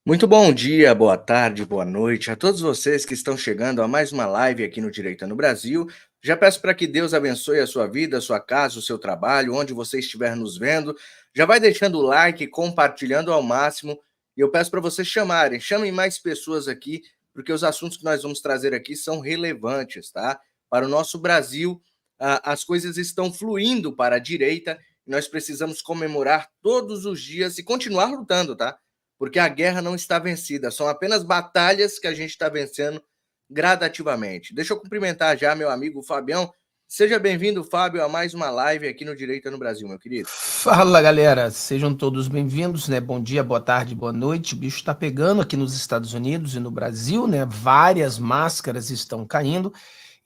Muito bom dia, boa tarde, boa noite a todos vocês que estão chegando a mais uma live aqui no Direito no Brasil. Já peço para que Deus abençoe a sua vida, a sua casa, o seu trabalho, onde você estiver nos vendo. Já vai deixando o like, compartilhando ao máximo. E eu peço para vocês chamem mais pessoas aqui, porque os assuntos que nós vamos trazer aqui são relevantes, tá? Para o nosso Brasil, as coisas estão fluindo para a direita e nós precisamos comemorar todos os dias e continuar lutando, tá? Porque a guerra não está vencida, são apenas batalhas que a gente está vencendo gradativamente. Deixa eu cumprimentar já meu amigo Fabião. Seja bem-vindo, Fábio, a mais uma live aqui no Direito no Brasil, meu querido. Fala, galera, sejam todos bem-vindos, né? Bom dia, boa tarde, boa noite. O bicho tá pegando aqui nos Estados Unidos e no Brasil, né? Várias máscaras estão caindo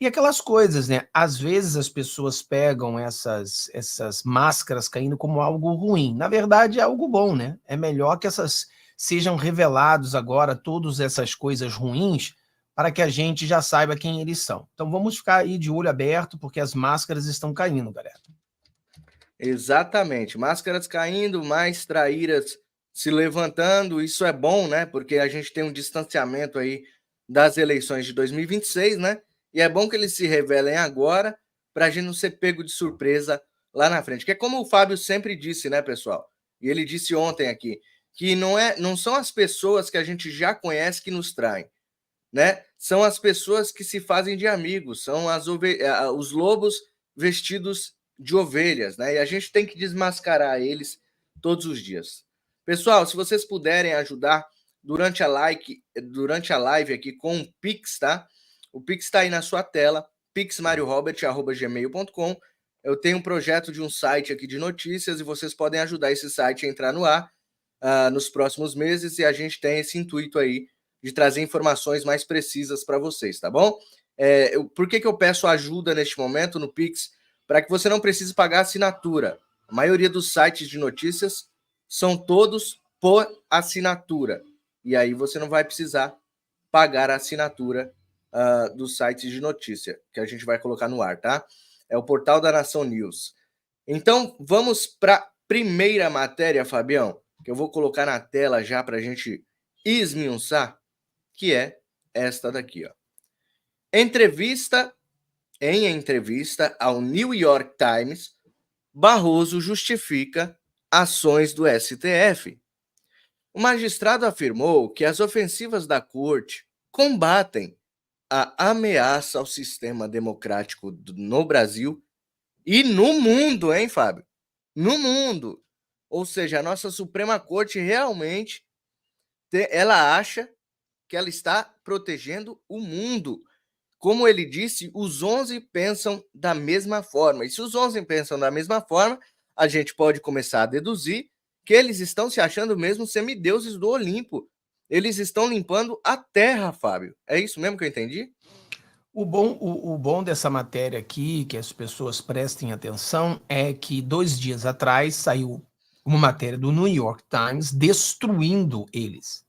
e aquelas coisas, né? Às vezes as pessoas pegam essas máscaras caindo como algo ruim. Na verdade, é algo bom, né? É melhor que essas sejam revelados agora todas essas coisas ruins para que a gente já saiba quem eles são. Então vamos ficar aí de olho aberto porque as máscaras estão caindo, galera. Exatamente, máscaras caindo, mais traíras se levantando, isso é bom, né? Porque a gente tem um distanciamento aí das eleições de 2026, né? E é bom que eles se revelem agora para a gente não ser pego de surpresa lá na frente. Que é como o Fábio sempre disse, né, pessoal? E ele disse ontem aqui, que não são as pessoas que a gente já conhece que nos traem, né? São as pessoas que se fazem de amigos, são os lobos vestidos de ovelhas, né? E a gente tem que desmascarar eles todos os dias. Pessoal, se vocês puderem ajudar durante a live aqui com o Pix, tá? O Pix está aí na sua tela, pixmariorobert@gmail.com. Eu tenho um projeto de um site aqui de notícias e vocês podem ajudar esse site a entrar no ar nos próximos meses e a gente tem esse intuito aí de trazer informações mais precisas para vocês, tá bom? Por que eu peço ajuda neste momento no Pix? Para que você não precise pagar assinatura. A maioria dos sites de notícias são todos por assinatura. E aí você não vai precisar pagar a assinatura dos sites de notícia, que a gente vai colocar no ar, tá? É o Portal da Nação News. Então, vamos para a primeira matéria, Fabião, que eu vou colocar na tela já para a gente esmiuçar, que é esta daqui, ó. Em entrevista ao New York Times, Barroso justifica ações do STF. O magistrado afirmou que as ofensivas da corte combatem a ameaça ao sistema democrático no Brasil e no mundo, hein, Fábio? No mundo. Ou seja, a nossa Suprema Corte realmente ela acha que ela está protegendo o mundo. Como ele disse, os 11 pensam da mesma forma. E se os 11 pensam da mesma forma, a gente pode começar a deduzir que eles estão se achando mesmo semideuses do Olimpo. Eles estão limpando a terra, Fábio. É isso mesmo que eu entendi? O bom dessa matéria aqui, que as pessoas prestem atenção, é que 2 dias atrás saiu uma matéria do New York Times destruindo eles.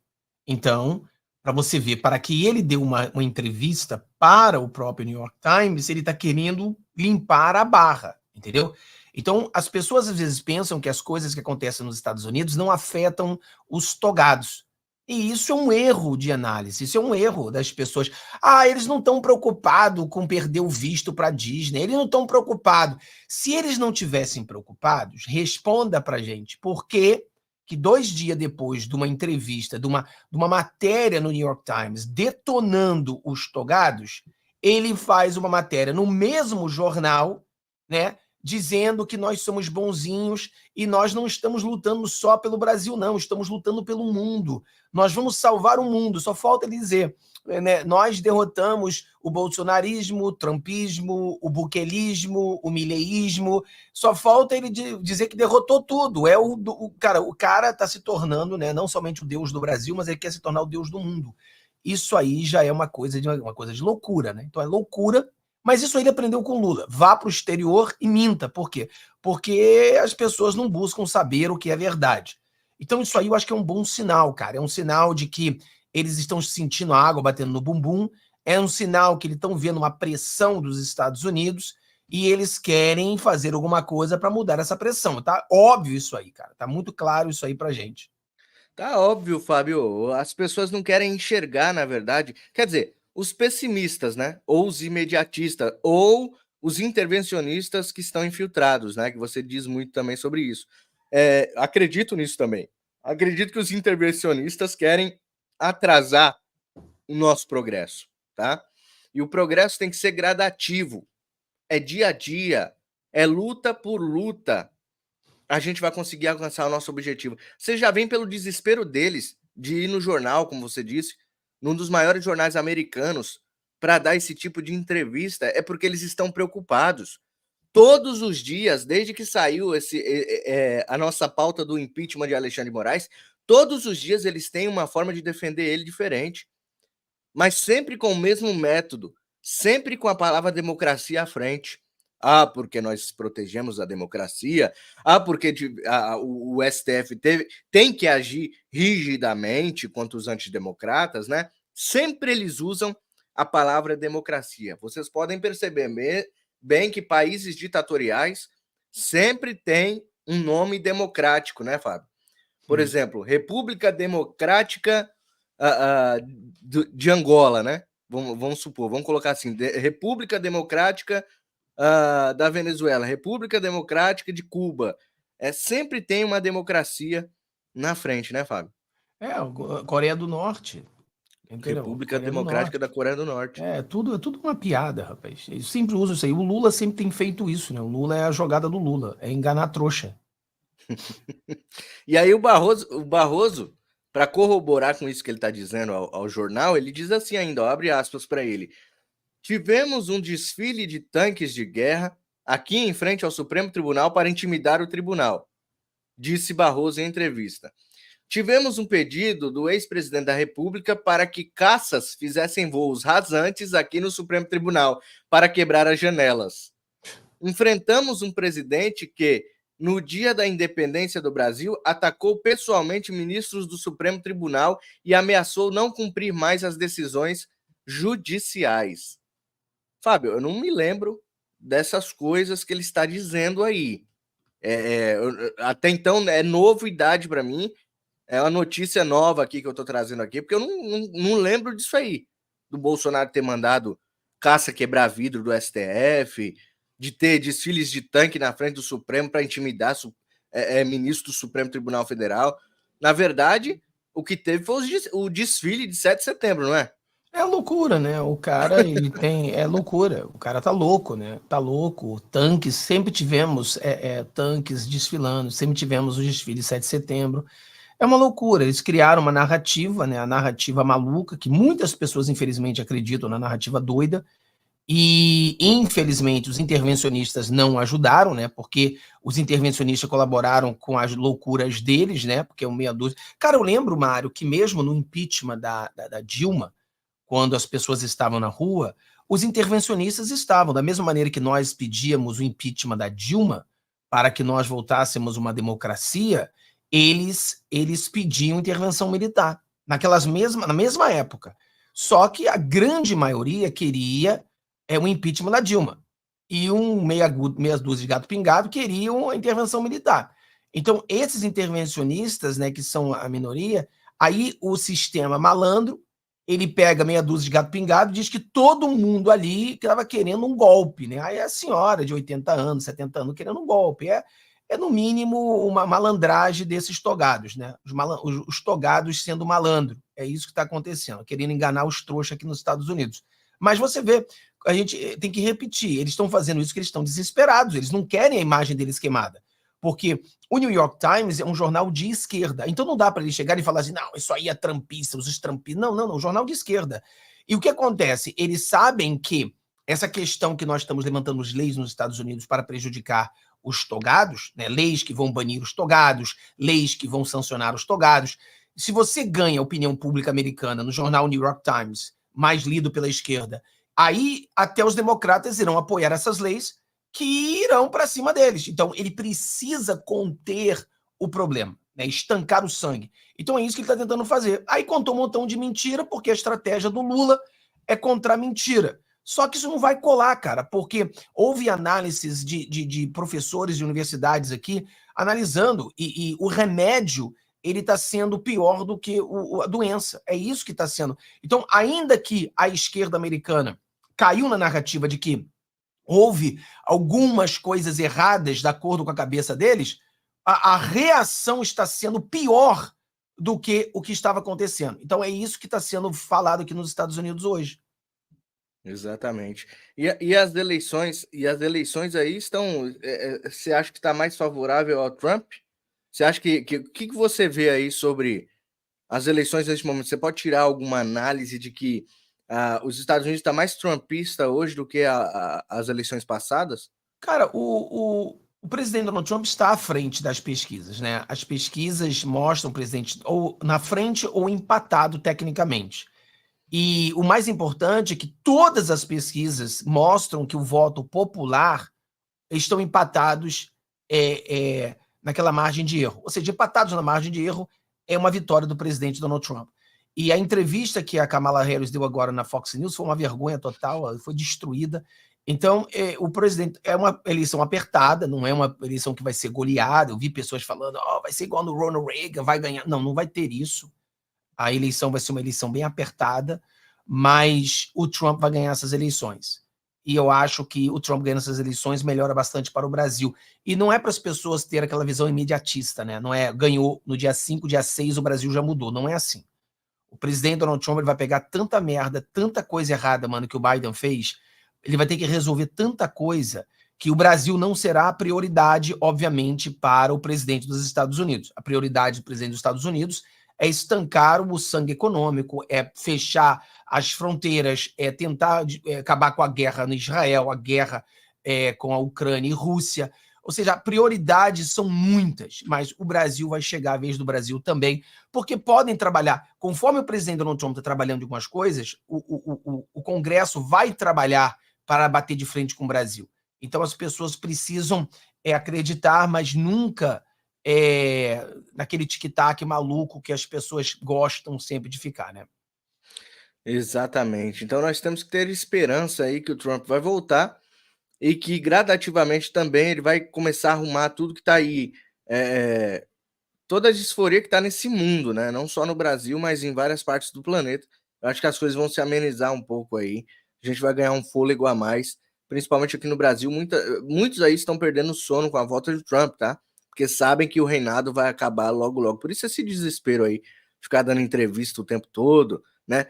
Então, para você ver, para que ele dê uma entrevista para o próprio New York Times, ele está querendo limpar a barra, entendeu? Então, as pessoas às vezes pensam que as coisas que acontecem nos Estados Unidos não afetam os togados. E isso é um erro de análise, isso é um erro das pessoas. Ah, eles não estão preocupados com perder o visto para a Disney, eles não estão preocupados. Se eles não tivessem preocupados, responda para a gente por que 2 dias depois de uma entrevista, de uma matéria no New York Times detonando os togados, ele faz uma matéria no mesmo jornal, né, dizendo que nós somos bonzinhos e nós não estamos lutando só pelo Brasil, não, estamos lutando pelo mundo. Nós vamos salvar o mundo, só falta ele dizer, né, nós derrotamos o bolsonarismo, o trumpismo, o buquelismo, o mileísmo, só falta ele dizer que derrotou tudo. O cara está se tornando, né, não somente o Deus do Brasil, mas ele quer se tornar o Deus do mundo. Isso aí já é uma coisa de loucura, né? Então é loucura, mas isso aí ele aprendeu com Lula. Vá para o exterior e minta. Por quê? Porque as pessoas não buscam saber o que é verdade. Então isso aí eu acho que é um bom sinal, cara. É um sinal de que eles estão sentindo a água batendo no bumbum, é um sinal que eles estão vendo uma pressão dos Estados Unidos e eles querem fazer alguma coisa para mudar essa pressão. Tá óbvio isso aí, cara. Tá muito claro isso aí pra gente. Tá óbvio, Fábio. As pessoas não querem enxergar, na verdade. Quer dizer, os pessimistas, né? Ou os imediatistas, ou os intervencionistas que estão infiltrados, né? Que você diz muito também sobre isso. Acredito nisso também. Acredito que os intervencionistas querem atrasar o nosso progresso, tá? E o progresso tem que ser gradativo. É dia a dia, é luta por luta. A gente vai conseguir alcançar o nosso objetivo. Você já vem pelo desespero deles de ir no jornal, como você disse, num dos maiores jornais americanos, para dar esse tipo de entrevista. É porque eles estão preocupados. Todos os dias, desde que saiu a nossa pauta do impeachment de Alexandre de Moraes, todos os dias eles têm uma forma de defender ele diferente, mas sempre com o mesmo método, sempre com a palavra democracia à frente. Ah, porque nós protegemos a democracia. Ah, porque o STF tem que agir rigidamente contra os antidemocratas, né? Sempre eles usam a palavra democracia. Vocês podem perceber bem que países ditatoriais sempre têm um nome democrático, né, Fábio? Por exemplo, República Democrática de Angola, né? Vamos supor, vamos colocar assim: República Democrática da Venezuela, República Democrática de Cuba. Sempre tem uma democracia na frente, né, Fábio? Coreia do Norte, entendeu? República Coreia do Democrática Norte. da Coreia do Norte. É tudo uma piada, rapaz. Eles sempre usam isso aí. O Lula sempre tem feito isso, né? O Lula é a jogada do Lula, é enganar a trouxa. E aí o Barroso, para corroborar com isso que ele está dizendo ao jornal, ele diz assim ainda, ó, abre aspas para ele: tivemos um desfile de tanques de guerra aqui em frente ao Supremo Tribunal para intimidar o tribunal, disse Barroso em entrevista. Tivemos um pedido do ex-presidente da República para que caças fizessem voos rasantes aqui no Supremo Tribunal para quebrar as janelas. Enfrentamos um presidente que, no dia da independência do Brasil, atacou pessoalmente ministros do Supremo Tribunal e ameaçou não cumprir mais as decisões judiciais. Fábio, eu não me lembro dessas coisas que ele está dizendo aí. Até então é novidade para mim. É uma notícia nova aqui que eu estou trazendo aqui, porque eu não lembro disso aí. Do Bolsonaro ter mandado caça quebrar vidro do STF, de ter desfiles de tanque na frente do Supremo para intimidar ministro do Supremo Tribunal Federal. Na verdade, o que teve foi o desfile de 7 de setembro, não é? É loucura, né? O cara, ele tem. É loucura. O cara tá louco, né? Tá louco. Tanques, sempre tivemos tanques desfilando, sempre tivemos o desfile 7 de setembro. É uma loucura. Eles criaram uma narrativa, né? A narrativa maluca, que muitas pessoas, infelizmente, acreditam na narrativa doida. E, infelizmente, os intervencionistas não ajudaram, né? Porque os intervencionistas colaboraram com as loucuras deles, né? Porque é um meia dúzia. Cara, eu lembro, Mário, que mesmo no impeachment da Dilma, quando as pessoas estavam na rua, os intervencionistas estavam, da mesma maneira que nós pedíamos o impeachment da Dilma para que nós voltássemos uma democracia, eles pediam intervenção militar na mesma época. Só que a grande maioria queria o impeachment da Dilma. E meia dúzia de gato pingado queriam a intervenção militar. Então, esses intervencionistas, né, que são a minoria, aí o sistema malandro, ele pega meia dúzia de gato pingado e diz que todo mundo ali estava querendo um golpe, né? Aí a senhora de 80 anos, 70 anos querendo um golpe. É no mínimo uma malandragem desses togados, né? Os togados sendo malandro. É isso que está acontecendo, querendo enganar os trouxas aqui nos Estados Unidos. Mas você vê, a gente tem que repetir, eles estão fazendo isso porque eles estão desesperados, eles não querem a imagem deles queimada. Porque o New York Times é um jornal de esquerda, então não dá para eles chegarem e falar assim, não, isso aí é trampista, os trampistas. Não, jornal de esquerda. E o que acontece? Eles sabem que essa questão que nós estamos levantando as leis nos Estados Unidos para prejudicar os togados, né, leis que vão banir os togados, leis que vão sancionar os togados. Se você ganha a opinião pública americana no jornal New York Times, mais lido pela esquerda, aí até os democratas irão apoiar essas leis que irão para cima deles. Então, ele precisa conter o problema, né? Estancar o sangue. Então, é isso que ele está tentando fazer. Aí contou um montão de mentira, porque a estratégia do Lula é contra a mentira. Só que isso não vai colar, cara, porque houve análises de professores de universidades aqui analisando, e o remédio ele está sendo pior do que a doença. É isso que está sendo. Então, ainda que a esquerda americana caiu na narrativa de que houve algumas coisas erradas de acordo com a cabeça deles, a reação está sendo pior do que o que estava acontecendo. Então, é isso que está sendo falado aqui nos Estados Unidos hoje. Exatamente. E as eleições aí estão. Você acha que está mais favorável ao Trump? Você acha que você vê aí sobre as eleições neste momento? Você pode tirar alguma análise de que os Estados Unidos está mais trumpista hoje do que as eleições passadas? Cara, o presidente Donald Trump está à frente das pesquisas, né? As pesquisas mostram o presidente ou na frente ou empatado tecnicamente. E o mais importante é que todas as pesquisas mostram que o voto popular estão empatados naquela margem de erro. Ou seja, empatados na margem de erro é uma vitória do presidente Donald Trump. E a entrevista que a Kamala Harris deu agora na Fox News foi uma vergonha total, ela foi destruída. Então, o presidente é uma eleição apertada, não é uma eleição que vai ser goleada. Eu vi pessoas falando, vai ser igual no Ronald Reagan, vai ganhar. Não, não vai ter isso. A eleição vai ser uma eleição bem apertada, mas o Trump vai ganhar essas eleições. E eu acho que o Trump ganhando essas eleições melhora bastante para o Brasil. E não é para as pessoas terem aquela visão imediatista, né? Não é ganhou no dia 5, dia 6, o Brasil já mudou. Não é assim. O presidente Donald Trump ele vai pegar tanta merda, tanta coisa errada, mano, que o Biden fez. Ele vai ter que resolver tanta coisa que o Brasil não será a prioridade, obviamente, para o presidente dos Estados Unidos. A prioridade do presidente dos Estados Unidos é estancar o sangue econômico, é fechar as fronteiras, é tentar acabar com a guerra no Israel, a guerra com a Ucrânia e Rússia. Ou seja, prioridades são muitas, mas o Brasil vai chegar a vez do Brasil também, porque podem trabalhar. Conforme o presidente Donald Trump está trabalhando em algumas coisas, o Congresso vai trabalhar para bater de frente com o Brasil. Então as pessoas precisam acreditar, mas nunca naquele tic-tac maluco que as pessoas gostam sempre de ficar, né? Exatamente. Então nós temos que ter esperança aí que o Trump vai voltar e que gradativamente também ele vai começar a arrumar tudo que está aí, toda a disforia que está nesse mundo, né? Não só no Brasil, mas em várias partes do planeta. Eu acho que as coisas vão se amenizar um pouco aí. A gente vai ganhar um fôlego a mais, principalmente aqui no Brasil. Muitos aí estão perdendo sono com a volta de Trump, tá? Porque sabem que o reinado vai acabar logo, logo. Por isso esse desespero aí, ficar dando entrevista o tempo todo, né?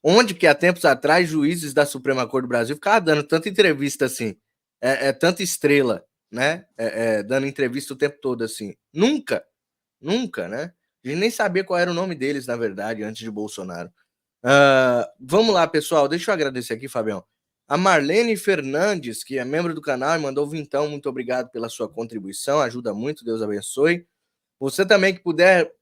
Onde que há tempos atrás juízes da Suprema Corte do Brasil ficavam dando tanta entrevista assim, tanta estrela, né? Dando entrevista o tempo todo assim. Nunca, né? A gente nem sabia qual era o nome deles, na verdade, antes de Bolsonaro. Vamos lá, pessoal. Deixa eu agradecer aqui, Fabião. A Marlene Fernandes, que é membro do canal e mandou vintão, muito obrigado pela sua contribuição, ajuda muito, Deus abençoe. Você também que puder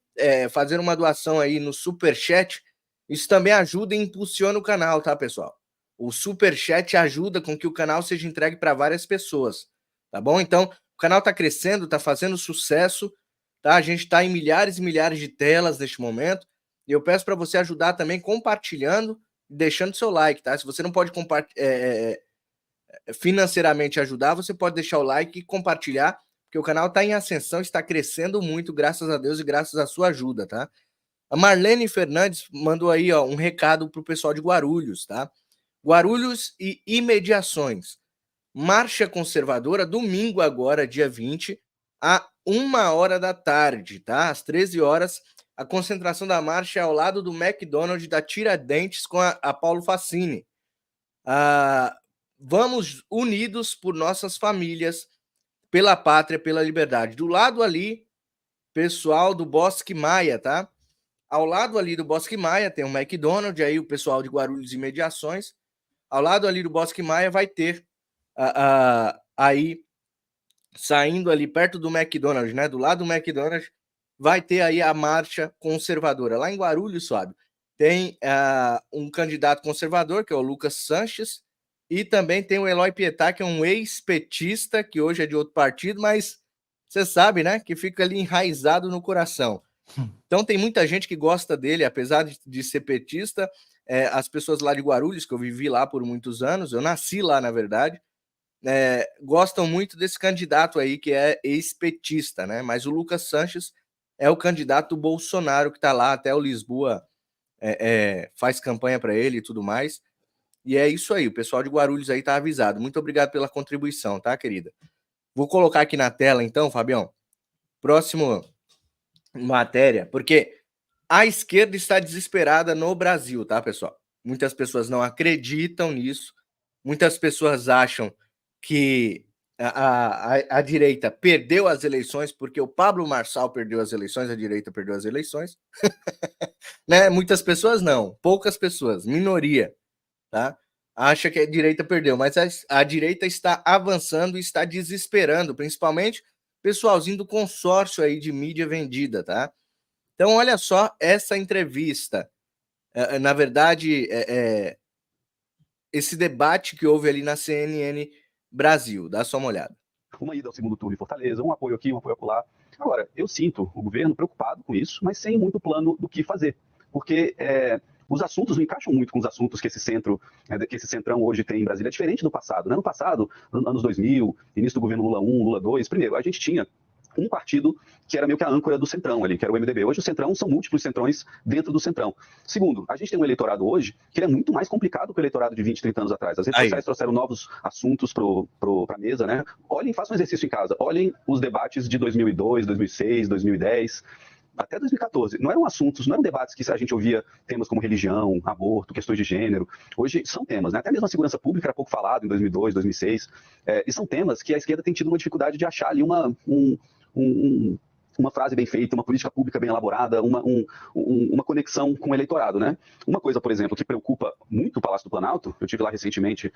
fazer uma doação aí no Superchat, isso também ajuda e impulsiona o canal, tá, pessoal? O Superchat ajuda com que o canal seja entregue para várias pessoas, tá bom? Então, o canal está crescendo, está fazendo sucesso, tá? A gente está em milhares e milhares de telas neste momento, e eu peço para você ajudar também compartilhando e deixando seu like, tá? Se você não pode financeiramente ajudar, você pode deixar o like e compartilhar, porque o canal está em ascensão, está crescendo muito, graças a Deus e graças à sua ajuda, tá? A Marlene Fernandes mandou aí um recado para o pessoal de Guarulhos, tá? Guarulhos e imediações. Marcha conservadora, domingo agora, dia 20, a 1h da tarde, tá? Às 13 horas, a concentração da marcha é ao lado do McDonald's da Tiradentes com a Paulo Facini. Vamos unidos por nossas famílias, pela pátria, pela liberdade. Do lado ali, pessoal do Bosque Maia, tá? Ao lado ali do Bosque Maia tem um McDonald's, aí o pessoal de Guarulhos e Imediações. Ao lado ali do Bosque Maia vai ter aí, saindo ali perto do McDonald's, né? Do lado do McDonald's, vai ter aí a marcha conservadora. Lá em Guarulhos, sabe? Tem um candidato conservador, que é o Lucas Sanches, e também tem o Eloy Pietá, que é um ex-petista, que hoje é de outro partido, mas você sabe, né? Que fica ali enraizado no coração. Então tem muita gente que gosta dele, apesar de ser petista. As pessoas lá de Guarulhos, que eu vivi lá por muitos anos, eu nasci lá, na verdade, gostam muito desse candidato aí, que é ex-petista, né? Mas o Lucas Sanches é o candidato Bolsonaro que está lá, até o Lisboa faz campanha para ele e tudo mais. E é isso aí, o pessoal de Guarulhos aí tá avisado. Muito obrigado pela contribuição, tá, querida? Vou colocar aqui na tela, então, Fabião, próximo matéria, porque a esquerda está desesperada no Brasil, tá, pessoal? Muitas pessoas não acreditam nisso, muitas pessoas acham que a direita perdeu as eleições porque o Pablo Marçal perdeu as eleições, a direita perdeu as eleições. Né? Muitas pessoas não, poucas pessoas, minoria, tá? Acha que a direita perdeu, mas a direita está avançando e está desesperando, principalmente pessoalzinho do consórcio aí de mídia vendida, tá? Então, olha só essa entrevista. Na verdade, esse debate que houve ali na CNN Brasil. Dá só uma olhada. Uma ida ao segundo turno em Fortaleza, um apoio aqui, um apoio acolá. Agora, eu sinto o governo preocupado com isso, mas sem muito plano do que fazer. Porque os assuntos não encaixam muito com os assuntos que esse centrão hoje tem em Brasília. É diferente do passado, né? No passado, anos 2000, início do governo Lula 1, Lula 2, primeiro, a gente tinha um partido que era meio que a âncora do centrão ali, que era o MDB. Hoje o centrão são múltiplos centrões dentro do centrão. Segundo, a gente tem um eleitorado hoje que é muito mais complicado que o eleitorado de 20, 30 anos atrás. As redes sociais trouxeram novos assuntos para a mesa, né? Olhem, façam um exercício em casa. Olhem os debates de 2002, 2006, 2010... até 2014, não eram assuntos, não eram debates que a gente ouvia temas como religião, aborto, questões de gênero. Hoje são temas, né? Até mesmo a segurança pública era pouco falado em 2002, 2006. E são temas que a esquerda tem tido uma dificuldade de achar ali uma frase bem feita, uma política pública bem elaborada, uma conexão com o eleitorado, né? Uma coisa, por exemplo, que preocupa muito o Palácio do Planalto, eu estive lá recentemente,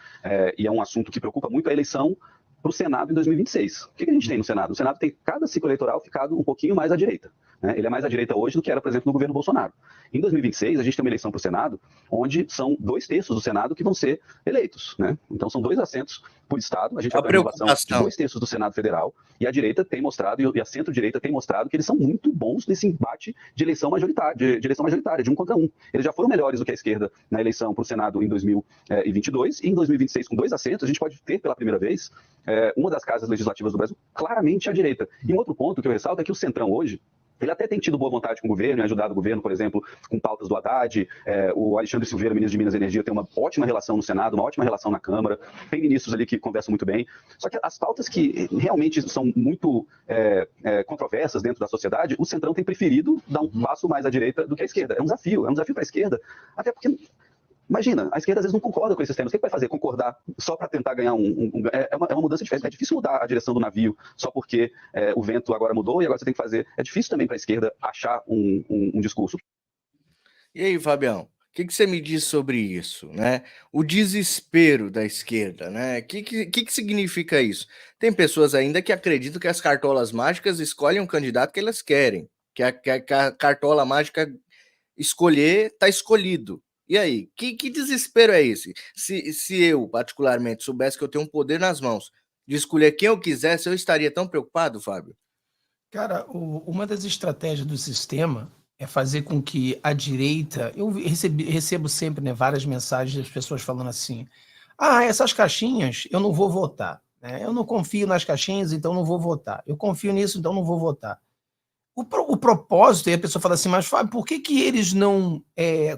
e é um assunto que preocupa muito a eleição para o Senado em 2026. O que a gente tem no Senado? O Senado tem, cada ciclo eleitoral, ficado um pouquinho mais à direita, né? Ele é mais à direita hoje do que era, por exemplo, no governo Bolsonaro. Em 2026, a gente tem uma eleição para o Senado, onde são 2/3 do Senado que vão ser eleitos, né? Então, são 2 assentos por Estado. A gente vai para a renovação de 2/3 do Senado Federal, e a direita tem mostrado, e a centro-direita tem mostrado que eles são muito bons nesse embate de eleição majoritária, de um contra um. Eles já foram melhores do que a esquerda na eleição para o Senado em 2022, e em 2026, com 2 assentos, a gente pode ter pela primeira vez uma das casas legislativas do Brasil claramente à direita. E um outro ponto que eu ressalto é que o Centrão hoje, ele até tem tido boa vontade com o governo, ajudado o governo, por exemplo, com pautas do Haddad. O Alexandre Silveira, ministro de Minas e Energia, tem uma ótima relação no Senado, uma ótima relação na Câmara. Tem ministros ali que conversam muito bem. Só que as pautas que realmente são muito controversas dentro da sociedade, o Centrão tem preferido dar um passo mais à direita do que à esquerda. É um desafio para a esquerda, até porque... Imagina, a esquerda às vezes não concorda com esses temas. O que vai fazer? Concordar só para tentar ganhar é uma mudança diferente. É difícil mudar a direção do navio só porque o vento agora mudou e agora você tem que fazer. É difícil também para a esquerda achar um discurso. E aí, Fabião, o que você me diz sobre isso, né? O desespero da esquerda, né? O que significa isso? Tem pessoas ainda que acreditam que as cartolas mágicas escolhem um candidato que elas querem, que a cartola mágica escolher, está escolhido. E aí, que desespero é esse? Se eu, particularmente, soubesse que eu tenho um poder nas mãos de escolher quem eu quisesse, eu estaria tão preocupado, Fábio? Cara, uma das estratégias do sistema é fazer com que a direita... Eu recebo sempre, né, várias mensagens das pessoas falando assim: essas caixinhas eu não vou votar, né? Eu não confio nas caixinhas, então não vou votar. Eu confio nisso, então não vou votar. O propósito, e a pessoa fala assim: mas Fábio, por que eles não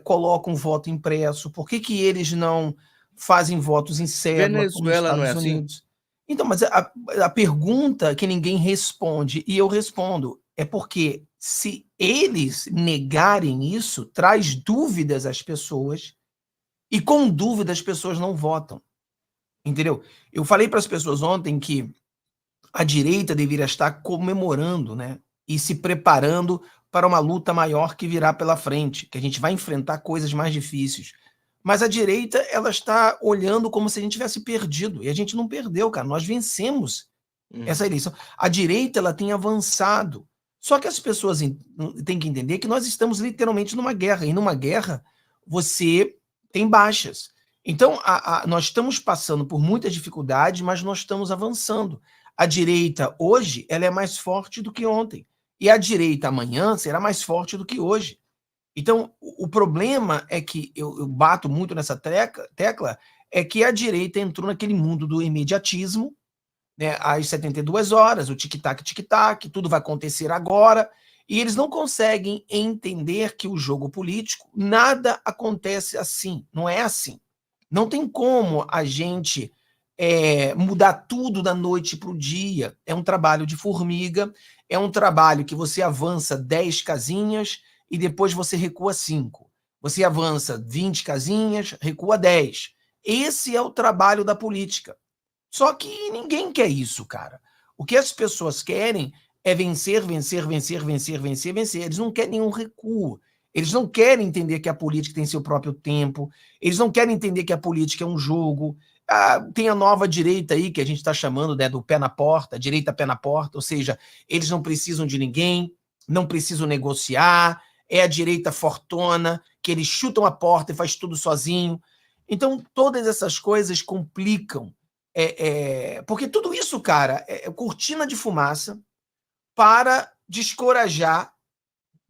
colocam voto impresso? Por que eles não fazem votos em cédula, como nos Venezuela não é Estados assim? Unidos? Então, mas a pergunta que ninguém responde, e eu respondo, é porque se eles negarem isso, traz dúvidas às pessoas, e com dúvida as pessoas não votam. Entendeu? Eu falei para as pessoas ontem que a direita deveria estar comemorando, né, e se preparando para uma luta maior que virá pela frente, que a gente vai enfrentar coisas mais difíceis. Mas a direita, ela está olhando como se a gente tivesse perdido, e a gente não perdeu, cara, nós vencemos essa eleição. A direita, ela tem avançado, só que as pessoas têm que entender que nós estamos literalmente numa guerra, e numa guerra você tem baixas. Então, nós estamos passando por muitas dificuldades, mas nós estamos avançando. A direita hoje, ela é mais forte do que ontem. E a direita amanhã será mais forte do que hoje. Então, o problema é que, eu bato muito nessa tecla, é que a direita entrou naquele mundo do imediatismo, né, às 72 horas, o tic-tac, tudo vai acontecer agora, E eles não conseguem entender que o jogo político, nada acontece assim, não é assim. Não tem como a gente mudar tudo da noite para o dia. É um trabalho de formiga, é um trabalho que você avança 10 casinhas e depois você recua 5. Você avança 20 casinhas, recua 10. Esse é o trabalho da política. Só que ninguém quer isso, cara. O que as pessoas querem é vencer, vencer, vencer, vencer, vencer, vencer. Eles não querem nenhum recuo. Eles não querem entender que a política tem seu próprio tempo. Eles não querem entender que a política é um jogo. Tem a nova direita aí, que a gente está chamando, né, do pé na porta, direita pé na porta, ou seja, eles não precisam de ninguém, não precisam negociar, é a direita fortona, que eles chutam a porta e faz tudo sozinho. Então, todas essas coisas complicam. Porque tudo isso, cara, é cortina de fumaça para descorajar,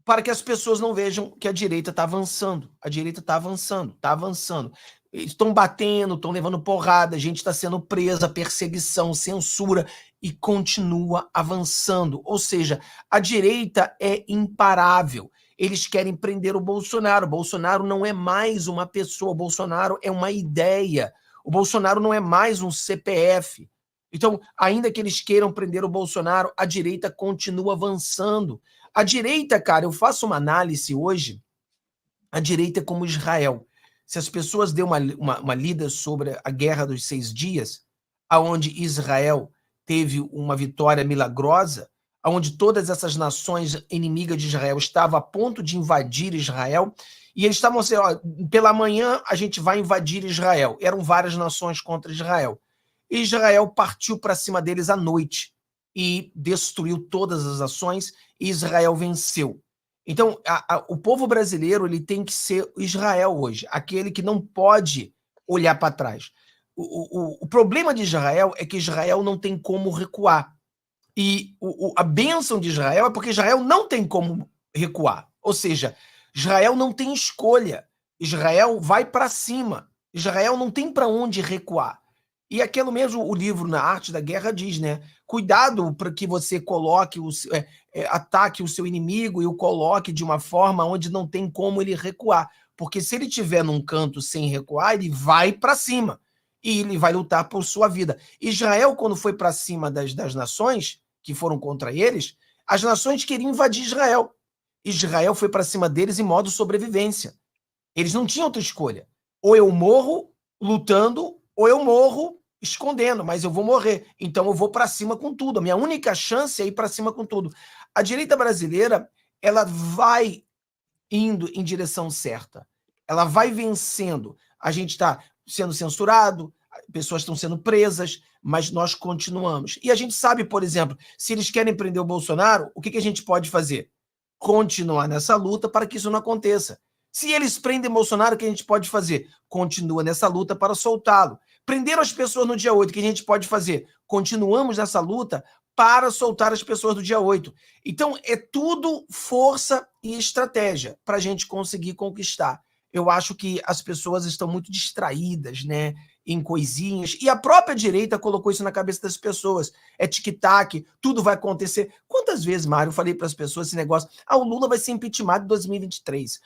para que as pessoas não vejam que a direita está avançando. A direita está avançando, está avançando. Eles estão batendo, estão levando porrada, a gente está sendo presa, perseguição, censura, e continua avançando. Ou seja, a direita é imparável. Eles querem prender o Bolsonaro. O Bolsonaro não é mais uma pessoa, o Bolsonaro é uma ideia. O Bolsonaro não é mais um CPF. Então, ainda que eles queiram prender o Bolsonaro, a direita continua avançando. A direita, cara, eu faço uma análise hoje, a direita é como Israel. Se as pessoas dêem uma lida sobre a Guerra dos 6 Dias, aonde Israel teve uma vitória milagrosa, onde todas essas nações inimigas de Israel estavam a ponto de invadir Israel, e eles estavam assim, ó, pela manhã a gente vai invadir Israel. Eram várias nações contra Israel. E Israel partiu para cima deles à noite e destruiu todas as ações, e Israel venceu. Então, o povo brasileiro ele tem que ser Israel hoje, aquele que não pode olhar para trás. O problema de Israel é que Israel não tem como recuar. E a bênção de Israel é porque Israel não tem como recuar. Ou seja, Israel não tem escolha. Israel vai para cima. Israel não tem para onde recuar. E aquilo mesmo, o livro Na Arte da Guerra diz, né? Cuidado para que você coloque ataque o seu inimigo e o coloque de uma forma onde não tem como ele recuar. Porque se ele estiver num canto sem recuar, ele vai para cima. E ele vai lutar por sua vida. Israel, quando foi para cima das nações que foram contra eles, as nações queriam invadir Israel. Israel foi para cima deles em modo sobrevivência. Eles não tinham outra escolha. Ou eu morro lutando, ou eu morro escondendo, mas eu vou morrer. Então eu vou para cima com tudo. A minha única chance é ir para cima com tudo. A direita brasileira, ela vai indo em direção certa. Ela vai vencendo. A gente está sendo censurado, pessoas estão sendo presas, mas nós continuamos. E a gente sabe, por exemplo, se eles querem prender o Bolsonaro, o que a gente pode fazer? Continuar nessa luta para que isso não aconteça. Se eles prendem Bolsonaro, o que a gente pode fazer? Continua nessa luta para soltá-lo. Prenderam as pessoas no dia 8, o que a gente pode fazer? Continuamos nessa luta para soltar as pessoas do dia 8. Então, é tudo força e estratégia para a gente conseguir conquistar. Eu acho que as pessoas estão muito distraídas, né, em coisinhas, e a própria direita colocou isso na cabeça das pessoas. É tic-tac, tudo vai acontecer. Quantas vezes, Mário, eu falei para as pessoas esse negócio, o Lula vai ser impeachment em 2023,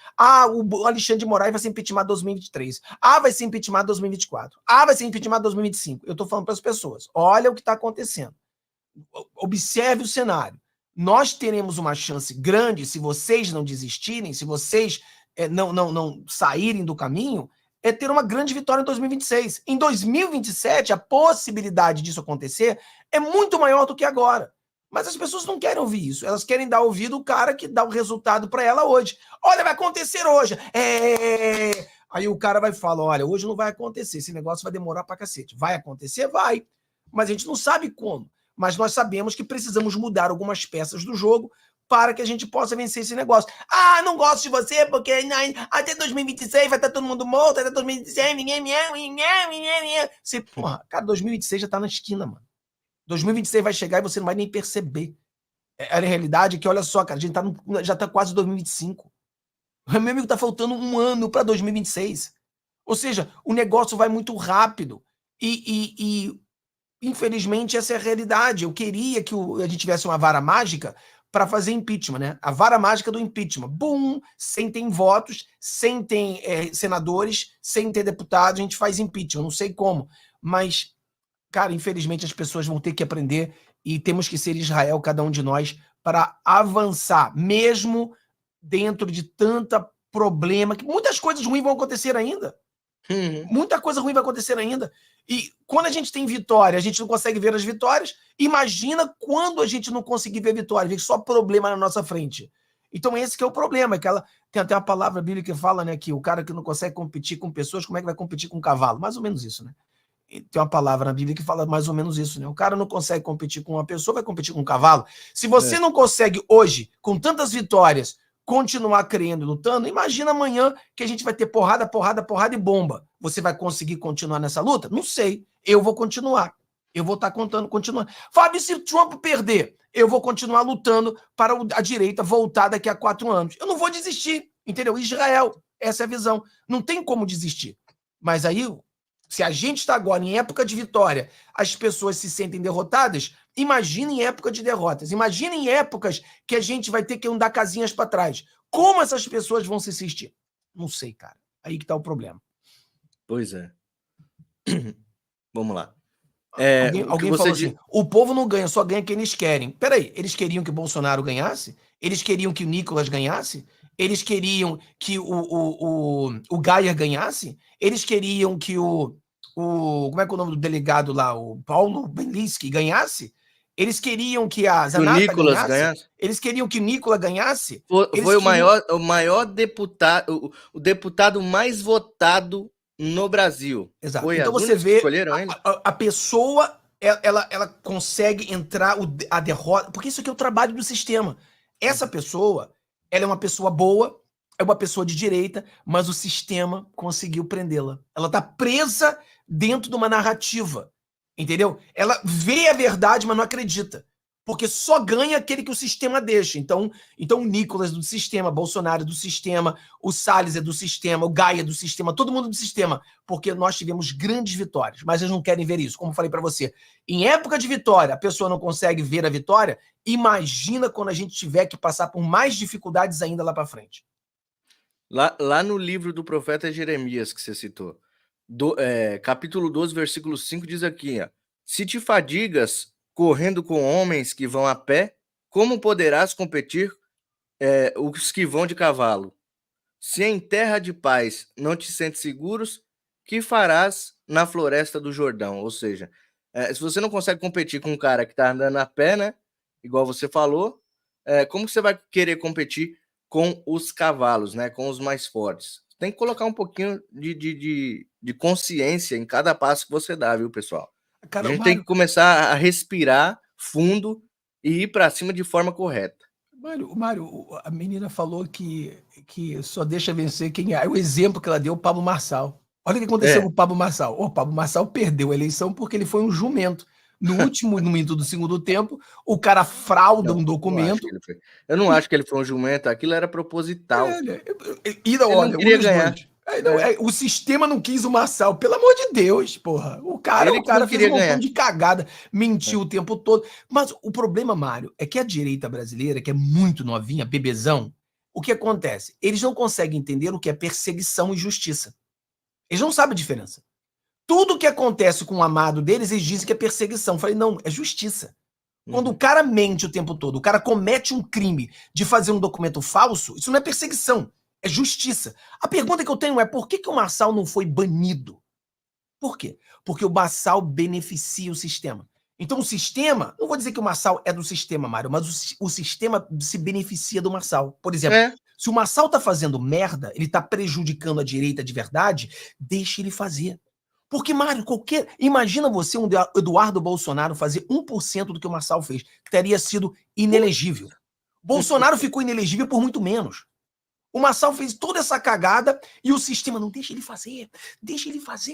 o Alexandre de Moraes vai ser impeachment em 2023, vai ser impeachment em 2024, vai ser impeachment em 2025. Eu estou falando para as pessoas, olha o que está acontecendo. Observe o cenário. Nós teremos uma chance grande, se vocês não desistirem, se vocês não saírem do caminho, é ter uma grande vitória em 2026. Em 2027, a possibilidade disso acontecer é muito maior do que agora. Mas as pessoas não querem ouvir isso. Elas querem dar ouvido ao cara que dá o resultado para ela hoje. Olha, vai acontecer hoje. Aí o cara vai falar, olha, hoje não vai acontecer. Esse negócio vai demorar pra cacete. Vai acontecer? Vai. Mas a gente não sabe como. Mas nós sabemos que precisamos mudar algumas peças do jogo para que a gente possa vencer esse negócio. Não gosto de você porque até 2026 vai estar todo mundo morto, até 2026... Porra, cara, 2026 já tá na esquina, mano. 2026 vai chegar e você não vai nem perceber. A realidade é que, olha só, cara, a gente já tá quase 2025. Meu amigo, tá faltando um ano para 2026. Ou seja, o negócio vai muito rápido. E infelizmente, essa é a realidade. Eu queria que a gente tivesse uma vara mágica para fazer impeachment, né? A vara mágica do impeachment. Bum! Sem ter votos, sem ter senadores, sem ter deputados, a gente faz impeachment. Não sei como. Mas, cara, infelizmente as pessoas vão ter que aprender e temos que ser Israel, cada um de nós, para avançar, mesmo dentro de tanta problema, que muitas coisas ruins vão acontecer ainda. Muita coisa ruim vai acontecer ainda. E quando a gente tem vitória, a gente não consegue ver as vitórias. Imagina quando a gente não conseguir ver vitória, ver só problema na nossa frente. Então esse que é o problema. Tem até uma palavra bíblica que fala, né, que o cara que não consegue competir com pessoas, como é que vai competir com um cavalo? Mais ou menos isso, né? E tem uma palavra na Bíblia que fala mais ou menos isso, né? O cara não consegue competir com uma pessoa, vai competir com um cavalo. Se você não consegue hoje, com tantas vitórias, continuar crendo e lutando, imagina amanhã que a gente vai ter porrada, porrada, porrada e bomba. Você vai conseguir continuar nessa luta? Não sei. Eu vou continuar. Eu vou estar continuando. Fábio, se Trump perder, eu vou continuar lutando para a direita voltar daqui a 4 anos. Eu não vou desistir, entendeu? Israel, essa é a visão. Não tem como desistir. Mas aí, se a gente está agora em época de vitória, as pessoas se sentem derrotadas, imagina em época de derrotas. Imagina em épocas que a gente vai ter que andar casinhas para trás. Como essas pessoas vão se assistir? Não sei, cara. Aí que tá o problema. Pois é. Vamos lá. Alguém falou assim, o povo não ganha, só ganha quem eles querem. Peraí, eles queriam que o Bolsonaro ganhasse? Eles queriam que o Nicolas ganhasse? Eles queriam que o Gaia ganhasse? Eles queriam que como é que é o nome do delegado lá? O Paulo Belinsky ganhasse? Eles queriam que a Zanata ganhasse? Eles queriam que o Nicolas ganhasse? Foi o maior deputado, o deputado mais votado no Brasil. Exato. Foi então você vê, escolheram ele? A pessoa, ela consegue entrar a derrota, porque isso aqui é o trabalho do sistema. Essa pessoa, ela é uma pessoa boa, é uma pessoa de direita, mas o sistema conseguiu prendê-la. Ela está presa dentro de uma narrativa, entendeu? Ela vê a verdade, mas não acredita. Porque só ganha aquele que o sistema deixa. Então o Nicolas é do sistema, Bolsonaro é do sistema, o Salles é do sistema, o Gaia é do sistema, todo mundo do sistema. Porque nós tivemos grandes vitórias, mas eles não querem ver isso. Como eu falei para você, em época de vitória, a pessoa não consegue ver a vitória, imagina quando a gente tiver que passar por mais dificuldades ainda lá para frente. Lá no livro do profeta Jeremias, que você citou, capítulo 12, versículo 5, diz aqui, ó, se te fadigas correndo com homens que vão a pé, como poderás competir os que vão de cavalo? Se em terra de paz não te sentes seguros, que farás na floresta do Jordão? Ou seja, se você não consegue competir com um cara que está andando a pé, né, igual você falou, como que você vai querer competir com os cavalos, né, com os mais fortes? Tem que colocar um pouquinho de consciência em cada passo que você dá, viu, pessoal? Cara, a gente tem que começar a respirar fundo e ir para cima de forma correta. Mário, a menina falou que só deixa vencer quem é. O exemplo que ela deu, o Pablo Marçal. Olha o que aconteceu com o Pablo Marçal. O Pablo Marçal perdeu a eleição porque ele foi um jumento. No último minuto do segundo tempo, o cara frauda um documento. Eu não acho que ele foi um jumento, aquilo era proposital. Ele não queria ganhar. O sistema não quis o Marçal, pelo amor de Deus, porra. O cara fez um montão de cagada, mentiu o tempo todo. Mas o problema, Mário, é que a direita brasileira, que é muito novinha, bebezão, o que acontece? Eles não conseguem entender o que é perseguição e justiça. Eles não sabem a diferença. Tudo que acontece com o amado deles, eles dizem que é perseguição. Eu falei, não, é justiça. Quando o cara mente o tempo todo, o cara comete um crime de fazer um documento falso, isso não é perseguição. É justiça. A pergunta que eu tenho é por que o Marçal não foi banido? Por quê? Porque o Marçal beneficia o sistema. Então o sistema, não vou dizer que o Marçal é do sistema, Mário, mas o sistema se beneficia do Marçal. Por exemplo, se o Marçal tá fazendo merda, ele tá prejudicando a direita de verdade, deixa ele fazer. Porque, Mário, imagina você, um Eduardo Bolsonaro, fazer 1% do que o Marçal fez. Teria sido inelegível. Bolsonaro ficou inelegível por muito menos. O Marçal fez toda essa cagada e o sistema não deixa ele fazer,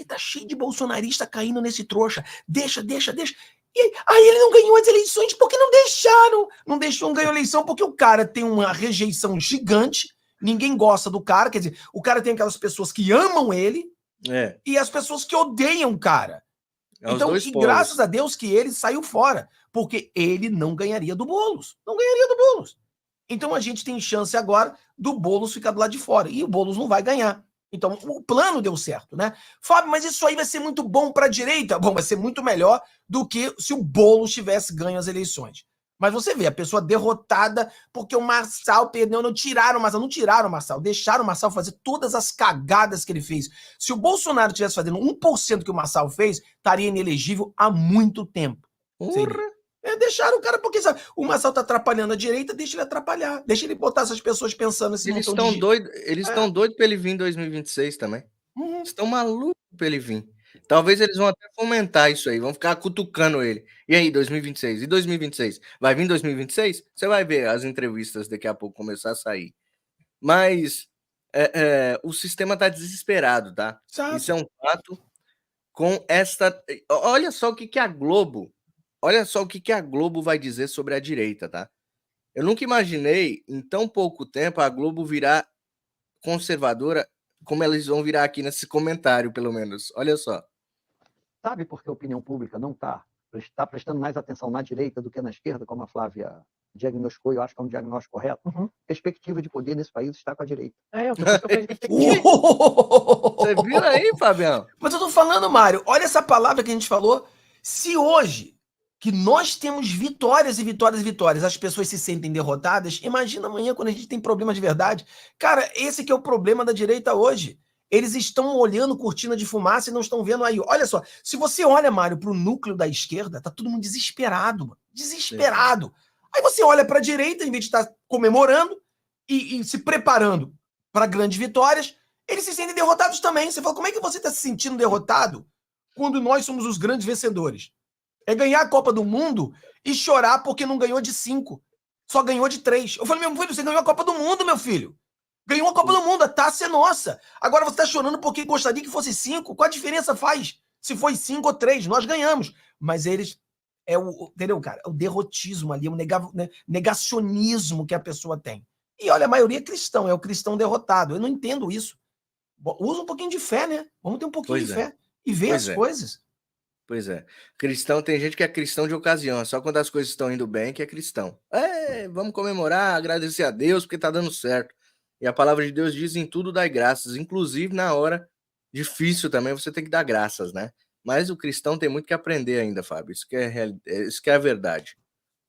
tá cheio de bolsonarista caindo nesse trouxa, deixa. E aí ele não ganhou as eleições porque não deixaram, não ganhou a eleição porque o cara tem uma rejeição gigante, ninguém gosta do cara, quer dizer, o cara tem aquelas pessoas que amam ele e as pessoas que odeiam o cara. É os Então, dois e polos. graças a Deus que ele saiu fora, porque ele não ganharia do Boulos. Não ganharia do Boulos. Então a gente tem chance agora do Boulos ficar do lado de fora. E o Boulos não vai ganhar. Então o plano deu certo, né? Fábio, mas isso aí vai ser muito bom para a direita? Bom, vai ser muito melhor do que se o Boulos tivesse ganho as eleições. Mas você vê, a pessoa derrotada porque o Marçal perdeu, não tiraram o Marçal, deixaram o Marçal fazer todas as cagadas que ele fez. Se o Bolsonaro tivesse fazendo 1% que o Marçal fez, estaria inelegível há muito tempo. Deixaram o cara, porque sabe, o Marçal tá atrapalhando a direita, deixa ele atrapalhar, deixa ele botar essas pessoas pensando nesse Eles montão estão de... doidos, eles estão doidos para ele vir em 2026 também. Estão malucos para ele vir. Talvez eles vão até fomentar isso aí, vão ficar cutucando ele. E aí, 2026? E 2026? Vai vir em 2026? Você vai ver as entrevistas daqui a pouco começar a sair. Mas o sistema tá desesperado, tá? Exato. Isso é um fato. Com esta... Olha só o que a Globo... Olha só o que a Globo vai dizer sobre a direita, tá? Eu nunca imaginei, em tão pouco tempo, a Globo virar conservadora, como eles vão virar aqui nesse comentário, pelo menos. Olha só. Sabe por que a opinião pública não está prestando mais atenção na direita do que na esquerda, como a Flávia diagnosticou, e eu acho que é um diagnóstico correto? Perspectiva de poder nesse país está com a direita. Você viu aí, Fabião? Mas eu tô falando, Mário, olha essa palavra que a gente falou. Se hoje, que nós temos vitórias e vitórias e vitórias, as pessoas se sentem derrotadas, imagina amanhã quando a gente tem problemas de verdade. Cara, esse que é o problema da direita hoje. Eles estão olhando cortina de fumaça e não estão vendo aí. Olha só, se você olha, Mário, pro núcleo da esquerda, tá todo mundo desesperado, mano. Desesperado. Aí você olha pra direita, em vez de estar comemorando e se preparando para grandes vitórias, eles se sentem derrotados também. Você fala, como é que você está se sentindo derrotado quando nós somos os grandes vencedores? É ganhar a Copa do Mundo e chorar porque não ganhou de 5. Só ganhou de 3. Eu falei, meu filho, você ganhou a Copa do Mundo, meu filho. Ganhou a Copa do Mundo, a taça é nossa. Agora você está chorando porque gostaria que fosse 5. Qual a diferença faz? Se foi 5 ou 3, nós ganhamos. Mas eles... entendeu, cara? É o derrotismo ali, o negacionismo que a pessoa tem. E olha, a maioria é cristão, é o cristão derrotado. Eu não entendo isso. Usa um pouquinho de fé, né? Vamos ter um pouquinho de fé e ver as coisas. Pois é. Cristão, tem gente que é cristão de ocasião, é só quando as coisas estão indo bem que é cristão. Vamos comemorar, agradecer a Deus porque tá dando certo. E a palavra de Deus diz: em tudo dai graças, inclusive na hora difícil também você tem que dar graças, né? Mas o cristão tem muito que aprender ainda, Fábio. Isso que é a verdade.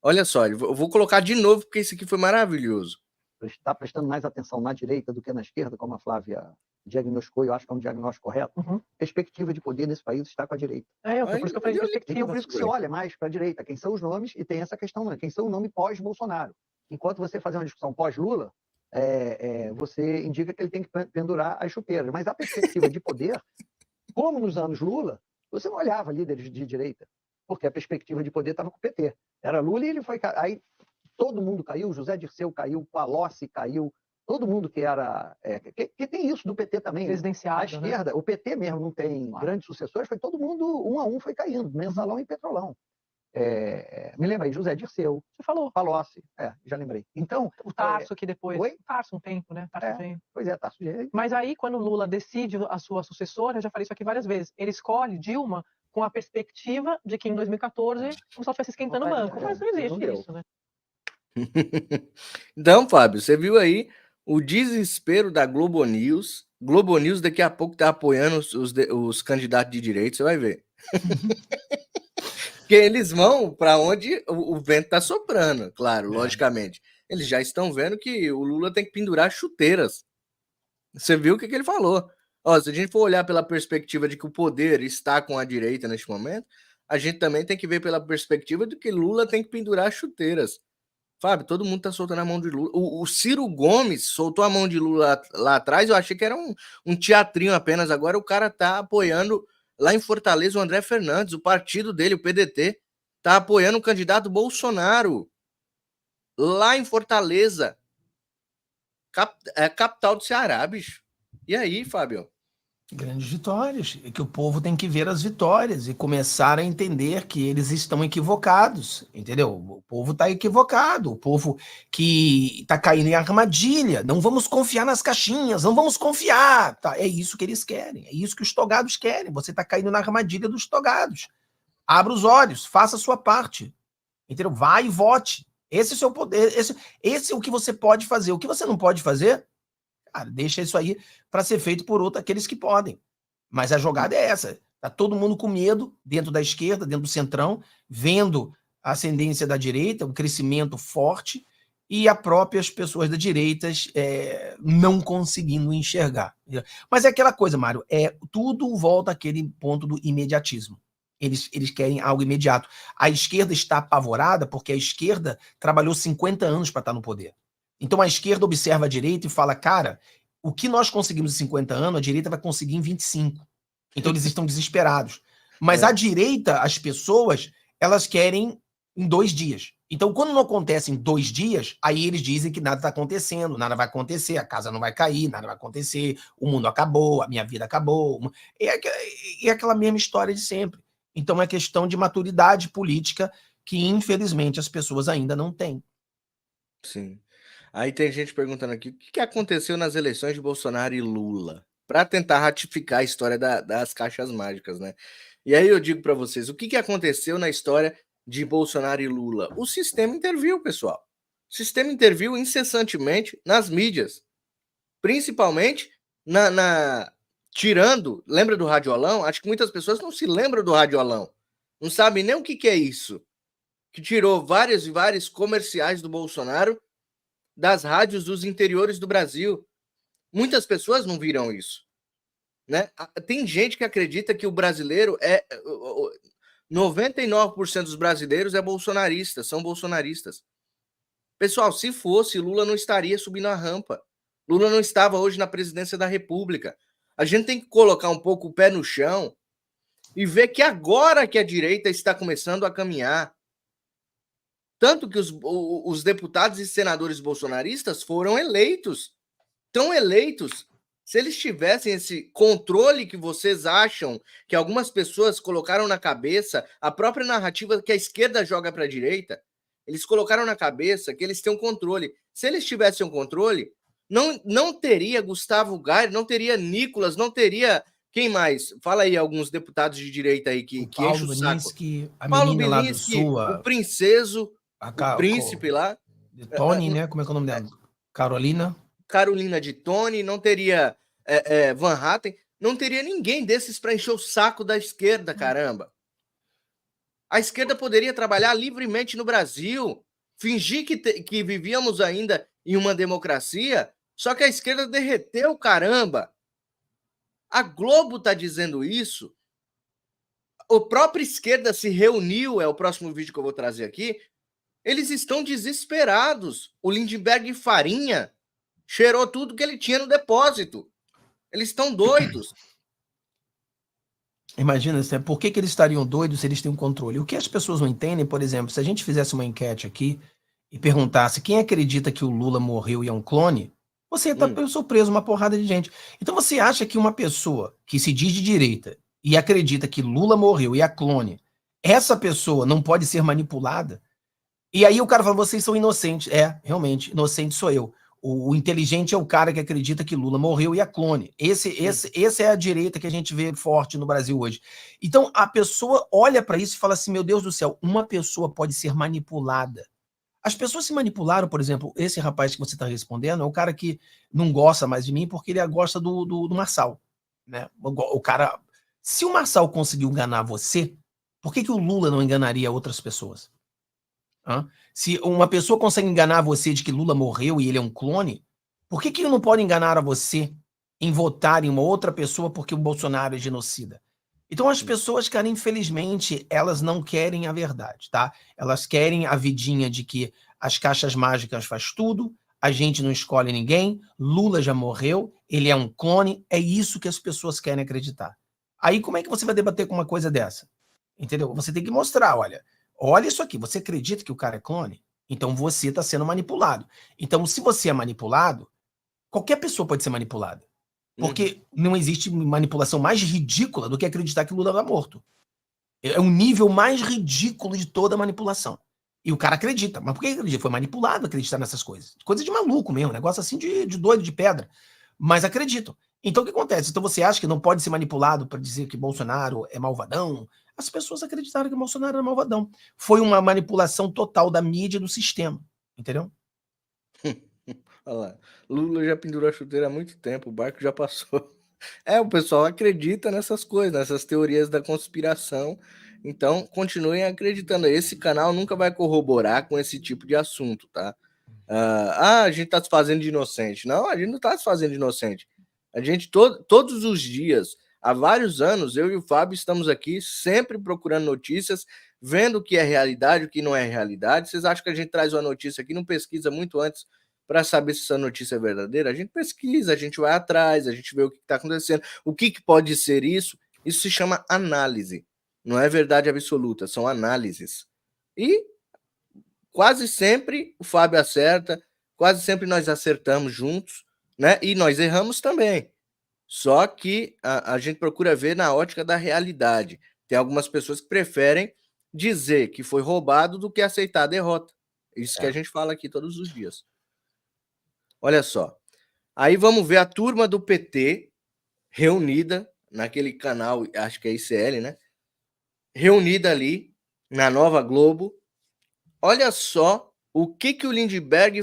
Olha só, eu vou colocar de novo porque isso aqui foi maravilhoso. Está prestando mais atenção na direita do que na esquerda, como a Flávia diagnosticou, e eu acho que é um diagnóstico correto. Perspectiva de poder nesse país está com a direita. Por isso que eu falei perspectiva. Então, por isso que você olha mais para a direita, quem são os nomes, e tem essa questão, né? Quem são o nome pós-Bolsonaro. Enquanto você fazer uma discussão pós-Lula, você indica que ele tem que pendurar as chuteiras. Mas a perspectiva de poder, como nos anos Lula, você não olhava líderes de direita, porque a perspectiva de poder estava com o PT. Era Lula e ele foi... Aí todo mundo caiu, José Dirceu caiu, Palocci caiu, todo mundo que era... que tem isso do PT também. Presidenciado, a esquerda, né? O PT mesmo não tem grandes sucessores, foi todo mundo, um a um, foi caindo, Mensalão e Petrolão. Me lembrei, José Dirceu. Você falou. Palocci, já lembrei. Então... O Tarso que depois... Oi? Tarso um tempo, né? Pois é, Tarso. Mas aí, quando o Lula decide a sua sucessora, eu já falei isso aqui várias vezes, ele escolhe Dilma com a perspectiva de que em 2014 o só estivesse esquentando o banco. Mas não existe isso, né? Então, Fábio, você viu aí o desespero da Globo News. Globo News daqui a pouco tá apoiando os candidatos de direita, você vai ver. Porque eles vão para onde o vento tá soprando, claro, logicamente. Eles já estão vendo que o Lula tem que pendurar chuteiras. Você viu o que ele falou? Se a gente for olhar pela perspectiva de que o poder está com a direita neste momento, a gente também tem que ver pela perspectiva de que Lula tem que pendurar chuteiras. Fábio, todo mundo tá soltando a mão de Lula. O Ciro Gomes soltou a mão de Lula lá atrás, eu achei que era um teatrinho apenas. Agora o cara tá apoiando lá em Fortaleza o André Fernandes, o partido dele, o PDT, tá apoiando o candidato Bolsonaro. Lá em Fortaleza. Capital do Ceará, bicho. E aí, Fábio? Grandes vitórias. É que o povo tem que ver as vitórias e começar a entender que eles estão equivocados, entendeu? O povo está equivocado, o povo que está caindo em armadilha. Não vamos confiar nas caixinhas, não vamos confiar. Tá? É isso que eles querem, é isso que os togados querem. Você está caindo na armadilha dos togados. Abra os olhos, faça a sua parte. Entendeu? Vai e vote. Esse é o seu poder. Esse é o que você pode fazer. O que você não pode fazer, cara, deixa isso aí para ser feito por aqueles que podem. Mas a jogada é essa. Tá todo mundo com medo, dentro da esquerda, dentro do centrão, vendo a ascendência da direita, um crescimento forte, e as próprias pessoas da direita não conseguindo enxergar. Mas é aquela coisa, Mário, tudo volta àquele ponto do imediatismo. Eles querem algo imediato. A esquerda está apavorada porque a esquerda trabalhou 50 anos para estar no poder. Então a esquerda observa a direita e fala, cara, o que nós conseguimos em 50 anos, a direita vai conseguir em 25. Então eles estão desesperados. Mas a direita, as pessoas, elas querem em 2 dias. Então, quando não acontece em 2 dias, aí eles dizem que nada está acontecendo, nada vai acontecer, a casa não vai cair, nada vai acontecer, o mundo acabou, a minha vida acabou. É aquela mesma história de sempre. Então, é questão de maturidade política que, infelizmente, as pessoas ainda não têm. Sim. Aí tem gente perguntando aqui, o que aconteceu nas eleições de Bolsonaro e Lula? Para tentar ratificar a história das caixas mágicas, né? E aí eu digo para vocês, o que aconteceu na história de Bolsonaro e Lula? O sistema interviu, pessoal. O sistema interviu incessantemente nas mídias, principalmente tirando, lembra do radiolão? Acho que muitas pessoas não se lembram do radiolão, não sabem nem o que é isso, que tirou vários e vários comerciais do Bolsonaro das rádios dos interiores do Brasil. Muitas pessoas não viram isso, né? Tem gente que acredita que o brasileiro 99% dos brasileiros são bolsonaristas. Pessoal, se fosse, Lula não estaria subindo a rampa. Lula não estava hoje na presidência da República. A gente tem que colocar um pouco o pé no chão e ver que agora que a direita está começando a caminhar. Tanto que os deputados e senadores bolsonaristas foram eleitos. Estão eleitos. Se eles tivessem esse controle que vocês acham que algumas pessoas colocaram na cabeça, a própria narrativa que a esquerda joga para a direita, eles colocaram na cabeça que eles têm um controle. Se eles tivessem um controle, não teria Gustavo Gayer, não teria Nicolas, não teria... Quem mais? Fala aí alguns deputados de direita aí que enchem o saco. A Paulo menina lá do Bilinski, Sul, o Princeso, o príncipe lá. Tony, né? Como é que é o nome dela? Carolina de Tony, não teria Van Hatten, não teria ninguém desses para encher o saco da esquerda, caramba. A esquerda poderia trabalhar livremente no Brasil, fingir que vivíamos ainda em uma democracia, só que a esquerda derreteu, caramba. A Globo está dizendo isso. A própria esquerda se reuniu, é o próximo vídeo que eu vou trazer aqui. Eles estão desesperados. O Lindenberg Farinha cheirou tudo que ele tinha no depósito. Eles estão doidos. Imagina, por que eles estariam doidos se eles têm um controle? O que as pessoas não entendem, por exemplo, se a gente fizesse uma enquete aqui e perguntasse quem acredita que o Lula morreu e é um clone, você ia estar surpreso, uma porrada de gente. Então você acha que uma pessoa que se diz de direita e acredita que Lula morreu e é clone, essa pessoa não pode ser manipulada? E aí o cara fala, vocês são inocentes. Realmente, inocente sou eu. O inteligente é o cara que acredita que Lula morreu e é clone. Essa é a direita que a gente vê forte no Brasil hoje. Então a pessoa olha para isso e fala assim, meu Deus do céu, uma pessoa pode ser manipulada. As pessoas se manipularam, por exemplo, esse rapaz que você está respondendo é o cara que não gosta mais de mim porque ele gosta do Marçal, né? O cara, se o Marçal conseguiu enganar você, por que o Lula não enganaria outras pessoas? Se uma pessoa consegue enganar você de que Lula morreu e ele é um clone, por que ele não pode enganar a você em votar em uma outra pessoa porque o Bolsonaro é genocida? Então as pessoas, cara, infelizmente, elas não querem a verdade, tá? Elas querem a vidinha de que as caixas mágicas faz tudo, a gente não escolhe ninguém, Lula já morreu, ele é um clone, é isso que as pessoas querem acreditar. Aí como é que você vai debater com uma coisa dessa? Entendeu? Você tem que mostrar, olha isso aqui, você acredita que o cara é clone? Então você está sendo manipulado. Então se você é manipulado, qualquer pessoa pode ser manipulada. Porque não existe manipulação mais ridícula do que acreditar que Lula está morto. É o nível mais ridículo de toda manipulação. E o cara acredita. Mas por que ele acredita? Foi manipulado a acreditar nessas coisas. Coisa de maluco mesmo, negócio assim de doido, de pedra. Mas acreditam. Então o que acontece? Então você acha que não pode ser manipulado para dizer que Bolsonaro é malvadão? as pessoas acreditaram que o Bolsonaro era malvadão. Foi uma manipulação total da mídia e do sistema, entendeu? Olha lá, Lula já pendurou a chuteira há muito tempo, o barco já passou. O pessoal acredita nessas coisas, nessas teorias da conspiração, então continuem acreditando. Esse canal nunca vai corroborar com esse tipo de assunto, tá? A gente tá se fazendo de inocente. Não, a gente não tá se fazendo de inocente. A gente, todos os dias, há vários anos, eu e o Fábio estamos aqui sempre procurando notícias, vendo o que é realidade, o que não é realidade. Vocês acham que a gente traz uma notícia aqui, não pesquisa muito antes para saber se essa notícia é verdadeira? A gente pesquisa, a gente vai atrás, a gente vê o que está acontecendo, o que pode ser isso. Isso se chama análise. Não é verdade absoluta, são análises. E quase sempre o Fábio acerta, quase sempre nós acertamos juntos, né? E nós erramos também. Só que a gente procura ver na ótica da realidade. Tem algumas pessoas que preferem dizer que foi roubado do que aceitar a derrota. Isso que a gente fala aqui todos os dias. Olha só. Aí vamos ver a turma do PT reunida naquele canal, acho que é ICL, né? Reunida ali na Nova Globo. Olha só o que o Lindbergh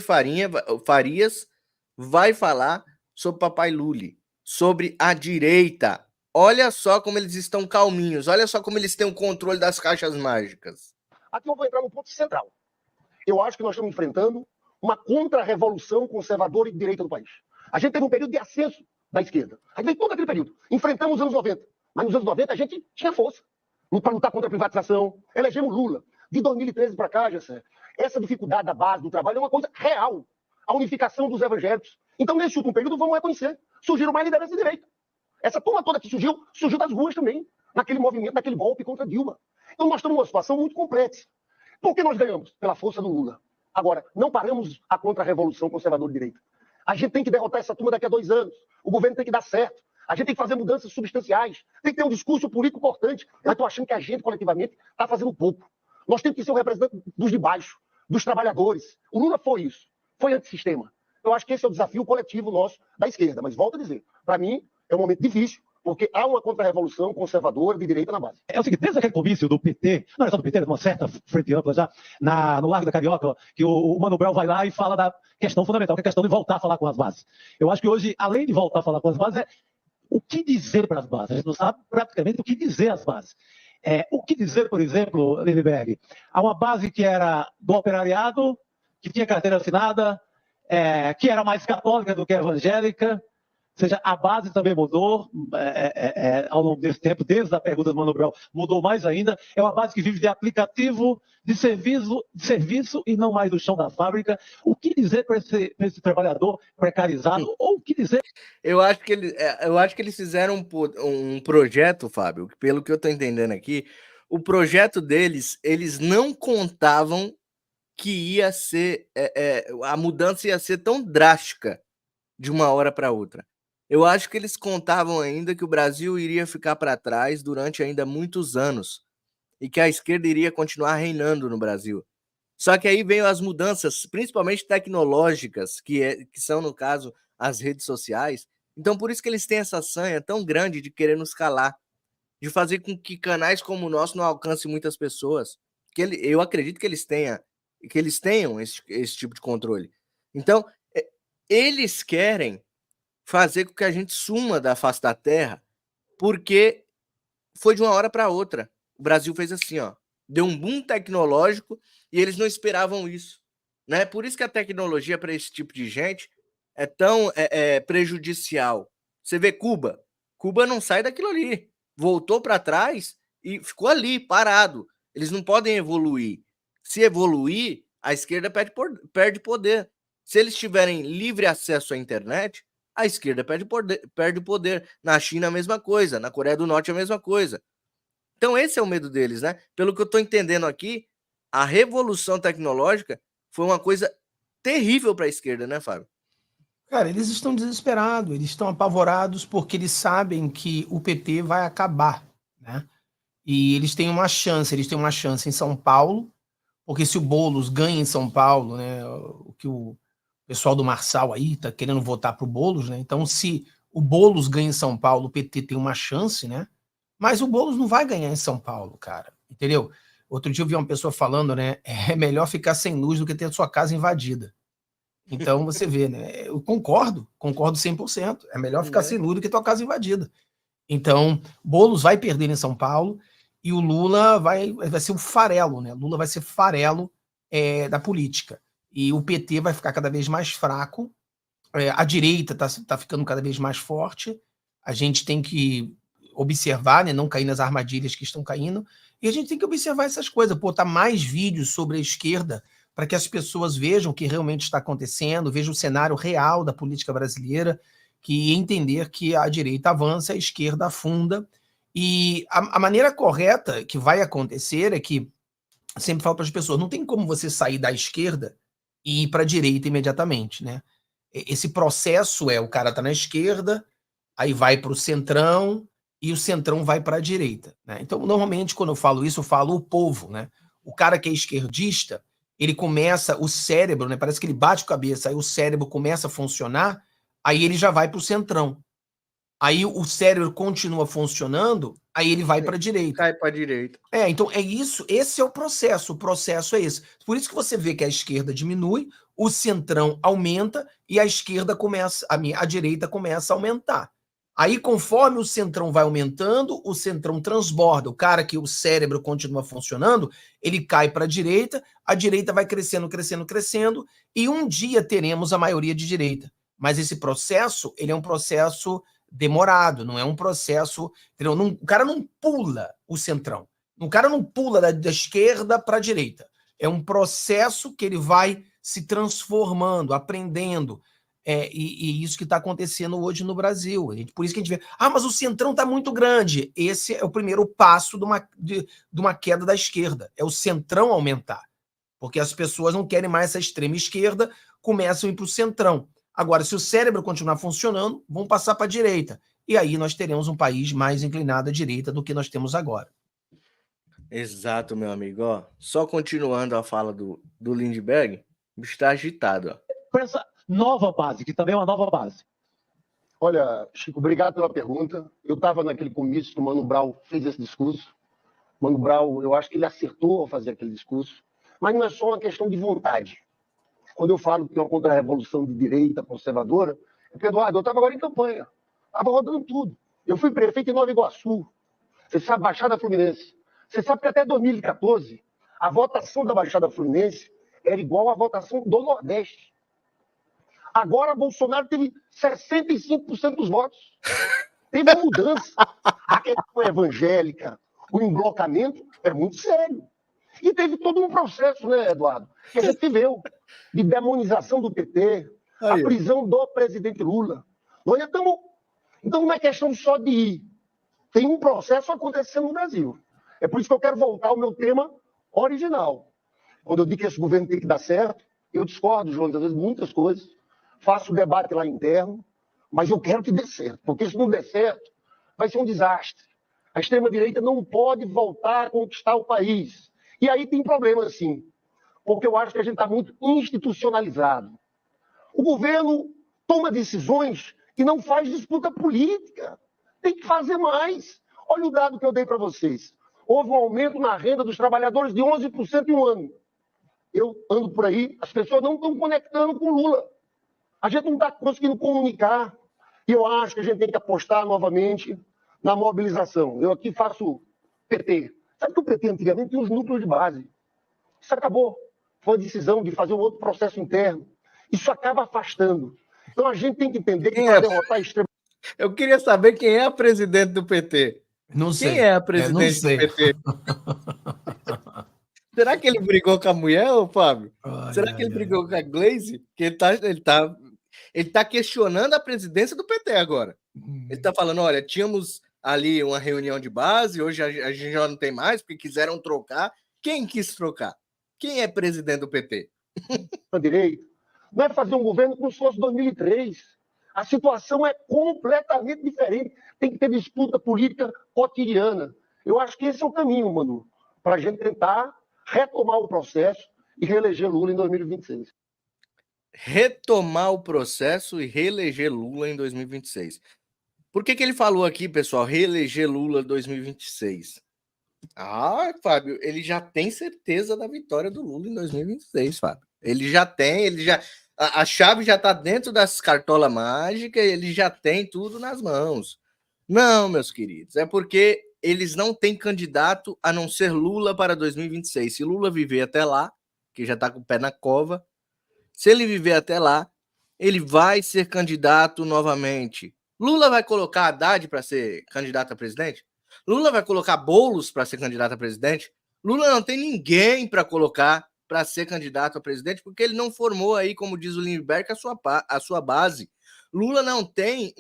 Farias vai falar sobre Papai Lully, sobre a direita. Olha só como eles estão calminhos, olha só como eles têm o controle das caixas mágicas. Aqui eu vou entrar no ponto central. Eu acho que nós estamos enfrentando uma contra-revolução conservadora e de direita do país. A gente teve um período de ascenso da esquerda. A gente teve todo aquele período. Enfrentamos os anos 90. Mas nos anos 90 a gente tinha força para lutar contra a privatização. Elegemos Lula. De 2013 para cá, Jessé, essa dificuldade da base do trabalho é uma coisa real. A unificação dos evangélicos. Então, nesse último período, vamos reconhecer. Surgiram mais lideranças de direita. Essa turma toda que surgiu das ruas também. Naquele movimento, naquele golpe contra Dilma. Então, nós estamos numa situação muito complexa. Por que nós ganhamos? Pela força do Lula. Agora, não paramos a contra-revolução conservadora de direita. A gente tem que derrotar essa turma daqui a 2 anos. O governo tem que dar certo. A gente tem que fazer mudanças substanciais. Tem que ter um discurso político importante. Eu estou achando que a gente, coletivamente, está fazendo pouco. Nós temos que ser o representante dos de baixo, dos trabalhadores. O Lula foi isso. Foi antissistema. Eu acho que esse é o desafio coletivo nosso da esquerda. Mas volto a dizer, para mim, é um momento difícil, porque há uma contra-revolução conservadora de direita na base. É o seguinte, desde aquele comício do PT, não era só do PT, era de uma certa frente ampla já, no Largo da Carioca, que o Mano Brown vai lá e fala da questão fundamental, que é a questão de voltar a falar com as bases. Eu acho que hoje, além de voltar a falar com as bases, é o que dizer para as bases. A gente não sabe praticamente o que dizer às bases. O que dizer, por exemplo, Lindbergh, há uma base que era do operariado, que tinha carteira assinada, que era mais católica do que evangélica, ou seja, a base também mudou ao longo desse tempo, desde a pergunta do Mano Brown, mudou mais ainda. É uma base que vive de aplicativo, de serviço e não mais do chão da fábrica. O que dizer para esse trabalhador precarizado? Ou o que dizer? Eu acho que eles fizeram um projeto, Fábio, pelo que eu estou entendendo aqui, o projeto deles, eles não contavam que ia ser, a mudança ia ser tão drástica de uma hora para outra. Eu acho que eles contavam ainda que o Brasil iria ficar para trás durante ainda muitos anos e que a esquerda iria continuar reinando no Brasil. Só que aí veio as mudanças, principalmente tecnológicas, que são, no caso, as redes sociais. Então, por isso que eles têm essa sanha tão grande de querer nos calar, de fazer com que canais como o nosso não alcancem muitas pessoas. Eu acredito que eles tenham esse tipo de controle. Então, eles querem fazer com que a gente suma da face da terra, porque foi de uma hora para outra. O Brasil fez assim, ó, deu um boom tecnológico e eles não esperavam isso, né? Por isso que a tecnologia para esse tipo de gente é tão prejudicial. Você vê Cuba não sai daquilo ali, voltou para trás e ficou ali parado. Eles não podem evoluir. Se evoluir, a esquerda perde poder. Se eles tiverem livre acesso à internet, a esquerda perde poder. Na China, a mesma coisa. Na Coreia do Norte, a mesma coisa. Então, esse é o medo deles, né? Pelo que eu estou entendendo aqui, a revolução tecnológica foi uma coisa terrível para a esquerda, né, Fábio? Cara, eles estão desesperados, eles estão apavorados porque eles sabem que o PT vai acabar, né? E eles têm uma chance em São Paulo, porque se o Boulos ganha em São Paulo, né, o que o pessoal do Marçal aí tá querendo votar pro Boulos, né? Então, se o Boulos ganha em São Paulo, o PT tem uma chance, né, Mas o Boulos não vai ganhar em São Paulo, cara, entendeu? Outro dia eu vi uma pessoa falando, né? É melhor ficar sem luz do que ter sua casa invadida. Então você vê, né? Eu concordo 100%. É melhor ficar sem luz do que tua casa invadida. Então, Boulos vai perder em São Paulo e o Lula vai ser o farelo, né? Lula vai ser farelo da política. E o PT vai ficar cada vez mais fraco. A direita tá ficando cada vez mais forte. A gente tem que observar, né? Não cair nas armadilhas que estão caindo. E a gente tem que observar essas coisas, botar mais vídeos sobre a esquerda para que as pessoas vejam o que realmente está acontecendo, vejam o cenário real da política brasileira, que entender que a direita avança, a esquerda afunda. E a maneira correta que vai acontecer é que, sempre falo para as pessoas, não tem como você sair da esquerda e ir para a direita imediatamente, né? Esse processo o cara tá na esquerda, aí vai para o centrão, e o centrão vai para a direita, né? Então, normalmente, quando eu falo isso, eu falo o povo, né? O cara que é esquerdista, ele começa, o cérebro, né? Parece que ele bate a cabeça, aí o cérebro começa a funcionar, aí ele já vai para o centrão. Aí o cérebro continua funcionando, aí ele vai para a direita. Cai para a direita. Então é isso, esse é o processo é esse. Por isso que você vê que a esquerda diminui, o centrão aumenta e a esquerda começa, a direita começa a aumentar. Aí, conforme o centrão vai aumentando, o centrão transborda. O cara que o cérebro continua funcionando, ele cai para a direita vai crescendo, crescendo, crescendo, e um dia teremos a maioria de direita. Mas esse processo, ele é um processo demorado, não é um processo... Entendeu? O cara não pula o centrão. O cara não pula da esquerda para a direita. É um processo que ele vai se transformando, aprendendo. E isso que está acontecendo hoje no Brasil. Por isso que a gente vê, mas o centrão está muito grande. Esse é o primeiro passo de uma queda da esquerda. É o centrão aumentar. Porque as pessoas não querem mais essa extrema esquerda, começam a ir para o centrão. Agora, se o cérebro continuar funcionando, vão passar para a direita. E aí nós teremos um país mais inclinado à direita do que nós temos agora. Exato, meu amigo. Ó, só continuando a fala do Lindbergh, o bicho está agitado. Ó. Com essa nova base, que também é uma nova base. Olha, Chico, obrigado pela pergunta. Eu estava naquele comício que o Mano Brown fez esse discurso. Mano Brown, eu acho que ele acertou ao fazer aquele discurso. Mas não é só uma questão de vontade. Quando eu falo que é uma contra-revolução de direita conservadora, é porque, Eduardo, eu estava agora em campanha. Estava rodando tudo. Eu fui prefeito em Nova Iguaçu. Você sabe, Baixada Fluminense. Você sabe que até 2014, a votação da Baixada Fluminense era igual à votação do Nordeste. Agora, Bolsonaro teve 65% dos votos. Teve uma mudança. A questão evangélica, o emblocamento é muito sério. E teve todo um processo, né, Eduardo, que a gente viveu, de demonização do PT, a prisão do presidente Lula. Nós estamos... Então, não é questão só de ir. Tem um processo acontecendo no Brasil. É por isso que eu quero voltar ao meu tema original. Quando eu digo que esse governo tem que dar certo, eu discordo, João, às vezes, muitas coisas. Faço o debate lá interno, mas eu quero que dê certo. Porque se não der certo, vai ser um desastre. A extrema-direita não pode voltar a conquistar o país. E aí tem problema, sim. Porque eu acho que a gente está muito institucionalizado. O governo toma decisões e não faz disputa política. Tem que fazer mais. Olha o dado que eu dei para vocês. Houve um aumento na renda dos trabalhadores de 11% em um ano. Eu ando por aí, as pessoas não estão conectando com o Lula. A gente não está conseguindo comunicar. E eu acho que a gente tem que apostar novamente na mobilização. Eu aqui faço PT. Sabe que o PT antigamente tinha os núcleos de base. Isso acabou. Foi a decisão de fazer um outro processo interno. Isso acaba afastando. Então a gente tem que entender que para derrotar a extrema... Eu queria saber quem é a presidente do PT. Não sei. Quem é a presidente do PT? Será que ele brigou com a mulher, ô Fábio? Será que ele brigou com a Glaze? Que ele tá questionando a presidência do PT agora. Ele tá falando, olha, tínhamos ali uma reunião de base, hoje a gente já não tem mais, porque quiseram trocar. Quem quis trocar? Quem é presidente do PT? Direito. Não é fazer um governo como se fosse 2003. A situação é completamente diferente. Tem que ter disputa política cotidiana. Eu acho que esse é o caminho, Manu, para a gente tentar retomar o processo e reeleger Lula em 2026. Retomar o processo e reeleger Lula em 2026. Por que ele falou aqui, pessoal, reeleger Lula 2026? Ah, Fábio, ele já tem certeza da vitória do Lula em 2026, Fábio. Ele já tem, a chave já está dentro das cartolas mágicas, ele já tem tudo nas mãos. Não, meus queridos, é porque eles não têm candidato a não ser Lula para 2026. Se Lula viver até lá, que já está com o pé na cova, se ele viver até lá, ele vai ser candidato novamente. Lula vai colocar Haddad para ser candidato a presidente? Lula vai colocar Boulos para ser candidato a presidente? Lula não tem ninguém para colocar para ser candidato a presidente, porque ele não formou aí, como diz o Lindbergh, a sua base. Lula não tem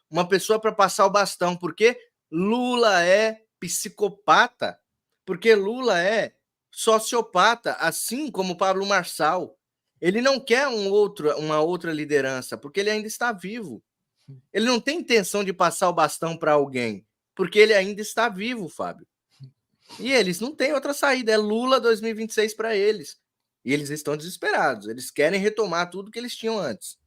uma pessoa para passar o bastão, porque Lula é psicopata, porque Lula é sociopata, assim como Pablo Marçal. Ele não quer uma outra liderança, porque ele ainda está vivo. Ele não tem intenção de passar o bastão para alguém, porque ele ainda está vivo, Fábio. E eles não têm outra saída, é Lula 2026 para eles. E eles estão desesperados, eles querem retomar tudo que eles tinham antes.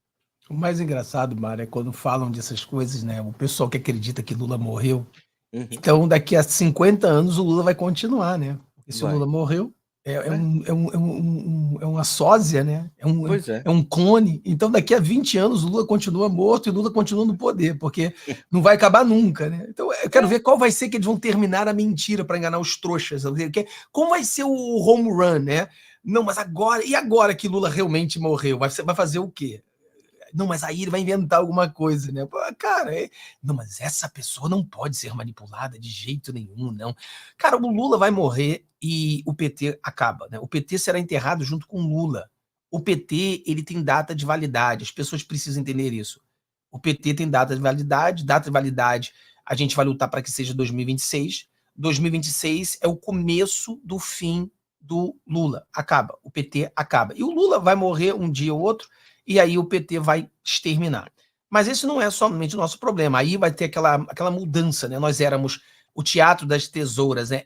O mais engraçado, Mário, é quando falam dessas coisas, né? O pessoal que acredita que Lula morreu. Então, daqui a 50 anos, o Lula vai continuar, né? Porque se o Lula morreu, é uma sósia, né? É um clone. Então, daqui a 20 anos, o Lula continua morto e o Lula continua no poder, porque não vai acabar nunca, né? Então, eu quero ver qual vai ser que eles vão terminar a mentira para enganar os trouxas. Como vai ser o home run, né? Não, mas agora... E agora que Lula realmente morreu? Vai fazer o quê? Não, mas aí ele vai inventar alguma coisa, né? Cara, não, mas essa pessoa não pode ser manipulada de jeito nenhum, não. Cara, o Lula vai morrer e o PT acaba, né? O PT será enterrado junto com o Lula. O PT, ele tem data de validade, as pessoas precisam entender isso. O PT tem data de validade, a gente vai lutar para que seja 2026. 2026 é o começo do fim do Lula. Acaba, o PT acaba. E o Lula vai morrer um dia ou outro, e aí o PT vai exterminar. Mas esse não é somente o nosso problema. Aí vai ter aquela mudança, né? Nós éramos o teatro das tesouras, né?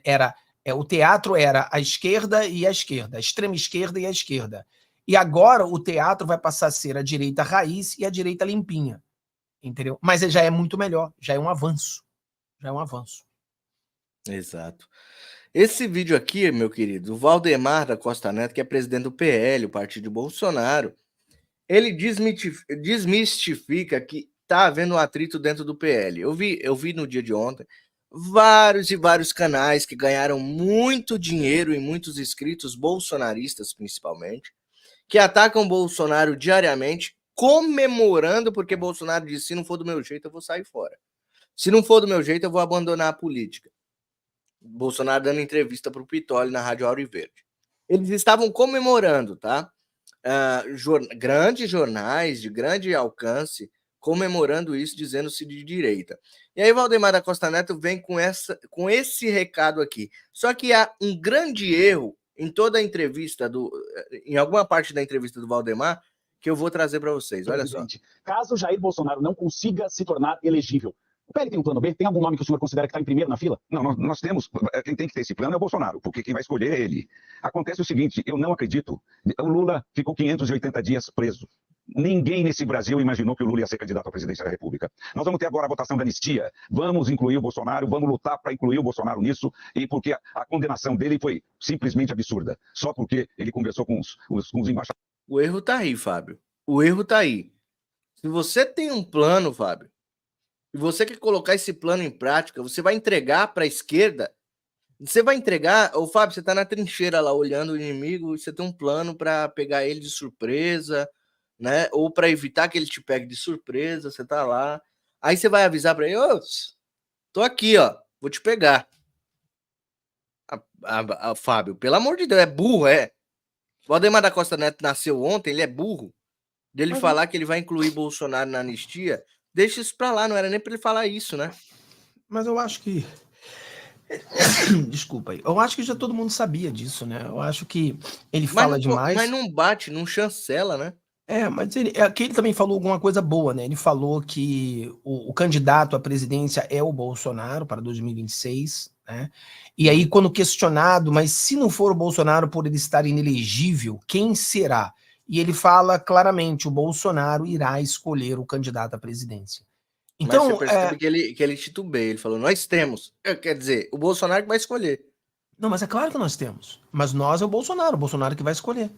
O teatro era a esquerda e a esquerda, a extrema esquerda e a esquerda. E agora o teatro vai passar a ser a direita raiz e a direita limpinha. Entendeu? Mas já é muito melhor, já é um avanço. Já é um avanço. Exato. Esse vídeo aqui, meu querido, o Valdemar da Costa Neto, que é presidente do PL, o partido de Bolsonaro, ele desmistifica que está havendo um atrito dentro do PL. Eu vi no dia de ontem vários e vários canais que ganharam muito dinheiro e muitos inscritos, bolsonaristas principalmente, que atacam Bolsonaro diariamente, comemorando porque Bolsonaro disse: se não for do meu jeito, eu vou sair fora. Se não for do meu jeito, eu vou abandonar a política. Bolsonaro dando entrevista para o Pitoli na Rádio Auro Verde. Eles estavam comemorando, tá? Grandes jornais de grande alcance comemorando isso, dizendo-se de direita. E aí Valdemar da Costa Neto vem com esse recado aqui. Só que há um grande erro em toda a entrevista, em alguma parte da entrevista do Valdemar, que eu vou trazer para vocês. Olha só. Caso Jair Bolsonaro não consiga se tornar elegível, o PL tem um plano B? Tem algum nome que o senhor considera que está em primeiro na fila? Não, nós temos. Quem tem que ter esse plano é o Bolsonaro, porque quem vai escolher é ele. Acontece o seguinte: eu não acredito. O Lula ficou 580 dias preso. Ninguém nesse Brasil imaginou que o Lula ia ser candidato à presidência da República. Nós vamos ter agora a votação da anistia. Vamos incluir o Bolsonaro, vamos lutar para incluir o Bolsonaro nisso, e porque a condenação dele foi simplesmente absurda. Só porque ele conversou com os embaixadores. O erro está aí, Fábio. O erro está aí. Se você tem um plano, Fábio, e você quer colocar esse plano em prática, você vai entregar para a esquerda, você vai entregar, ô Fábio, você está na trincheira lá olhando o inimigo, e você tem um plano para pegar ele de surpresa, né? Ou para evitar que ele te pegue de surpresa, você tá lá, aí você vai avisar para ele: ô, tô aqui, ó, vou te pegar. Fábio, pelo amor de Deus, é burro, é. O Valdemar da Costa Neto nasceu ontem, ele é burro, dele falar que ele vai incluir Bolsonaro na anistia. Deixa isso pra lá, não era nem pra ele falar isso, né? Mas eu acho que... Desculpa aí. Eu acho que já todo mundo sabia disso, né? Eu acho que ele fala demais. Mas não bate, não chancela, né? Mas aqui ele também falou alguma coisa boa, né? Ele falou que o candidato à presidência é o Bolsonaro para 2026, né? E aí, quando questionado, mas se não for o Bolsonaro por ele estar inelegível, quem será? E ele fala claramente: o Bolsonaro irá escolher o candidato à presidência. Então, Mas você percebe que ele titubeia. Ele falou, nós temos. Quer dizer, o Bolsonaro que vai escolher. não, mas é claro que nós temos. Mas nós é o Bolsonaro que vai escolher.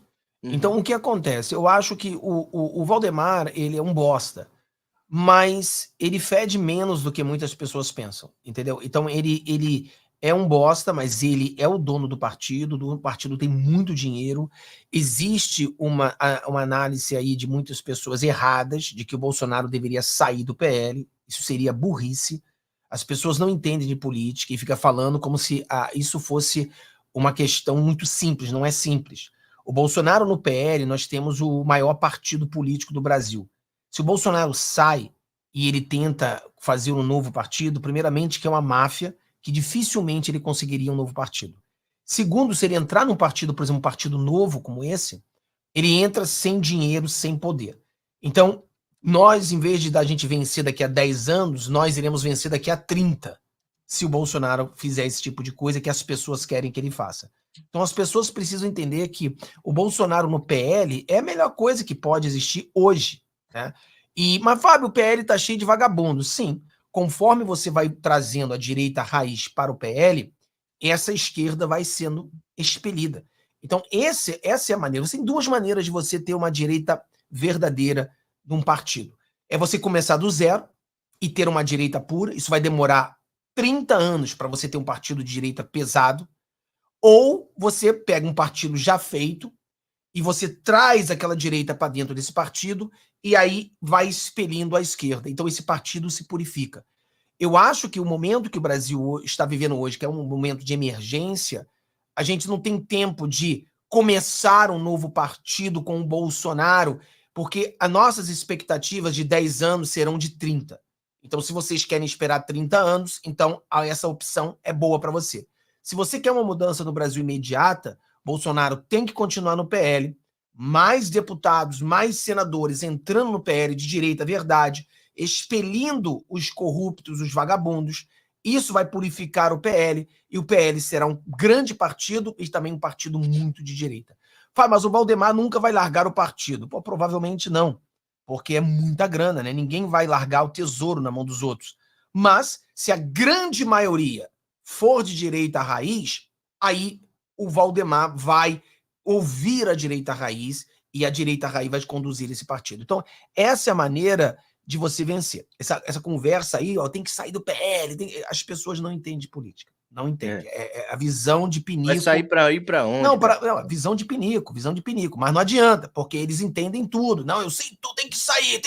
Então, Uhum. o que acontece? Eu acho que o Valdemar, ele é um bosta, mas ele fede menos do que muitas pessoas pensam, entendeu? Então, ele é um bosta, mas ele é o dono do partido tem muito dinheiro, existe uma análise aí de muitas pessoas erradas de que o Bolsonaro deveria sair do PL, isso seria burrice, as pessoas não entendem de política e ficam falando como se isso fosse uma questão muito simples, não é simples. O Bolsonaro no PL, nós temos o maior partido político do Brasil. Se o Bolsonaro sai e ele tenta fazer um novo partido, primeiramente que é uma máfia, que dificilmente ele conseguiria um novo partido. Segundo, se ele entrar num partido, por exemplo, um partido novo como esse, ele entra sem dinheiro, sem poder. Então, nós, em vez de da gente vencer daqui a 10 anos, nós iremos vencer daqui a 30, se o Bolsonaro fizer esse tipo de coisa que as pessoas querem que ele faça. Então as pessoas precisam entender que o Bolsonaro no PL é a melhor coisa que pode existir hoje, né? Mas, Fábio, o PL tá cheio de vagabundos. Sim, conforme você vai trazendo a direita raiz para o PL, essa esquerda vai sendo expelida. Então, essa é a maneira. Você tem duas maneiras de você ter uma direita verdadeira de um partido. É você começar do zero e ter uma direita pura. Isso vai demorar 30 anos para você ter um partido de direita pesado. Ou você pega um partido já feito e você traz aquela direita para dentro desse partido e aí vai expelindo a esquerda. Então esse partido se purifica. Eu acho que o momento que o Brasil está vivendo hoje, que é um momento de emergência, a gente não tem tempo de começar um novo partido com o Bolsonaro, porque as nossas expectativas de 10 anos serão de 30. Então, se vocês querem esperar 30 anos, então essa opção é boa para você. Se você quer uma mudança no Brasil imediata, Bolsonaro tem que continuar no PL, mais deputados, mais senadores entrando no PL de direita, verdade, expelindo os corruptos, os vagabundos. Isso vai purificar o PL, e o PL será um grande partido e também um partido muito de direita. Fala, mas o Valdemar nunca vai largar o partido. Pô, provavelmente não, porque é muita grana, né? Ninguém vai largar o tesouro na mão dos outros. Mas, se a grande maioria for de direita raiz, aí o Valdemar vai ouvir a direita raiz e a direita raiz vai conduzir esse partido. Então, essa é a maneira de você vencer. Essa conversa aí, ó, tem que sair do PL, as pessoas não entendem de política. Não entendem. É a visão de pinico. Vai sair para ir para onde? Não, visão de pinico. Mas não adianta, porque eles entendem tudo. Não, eu sei tudo, tem que sair.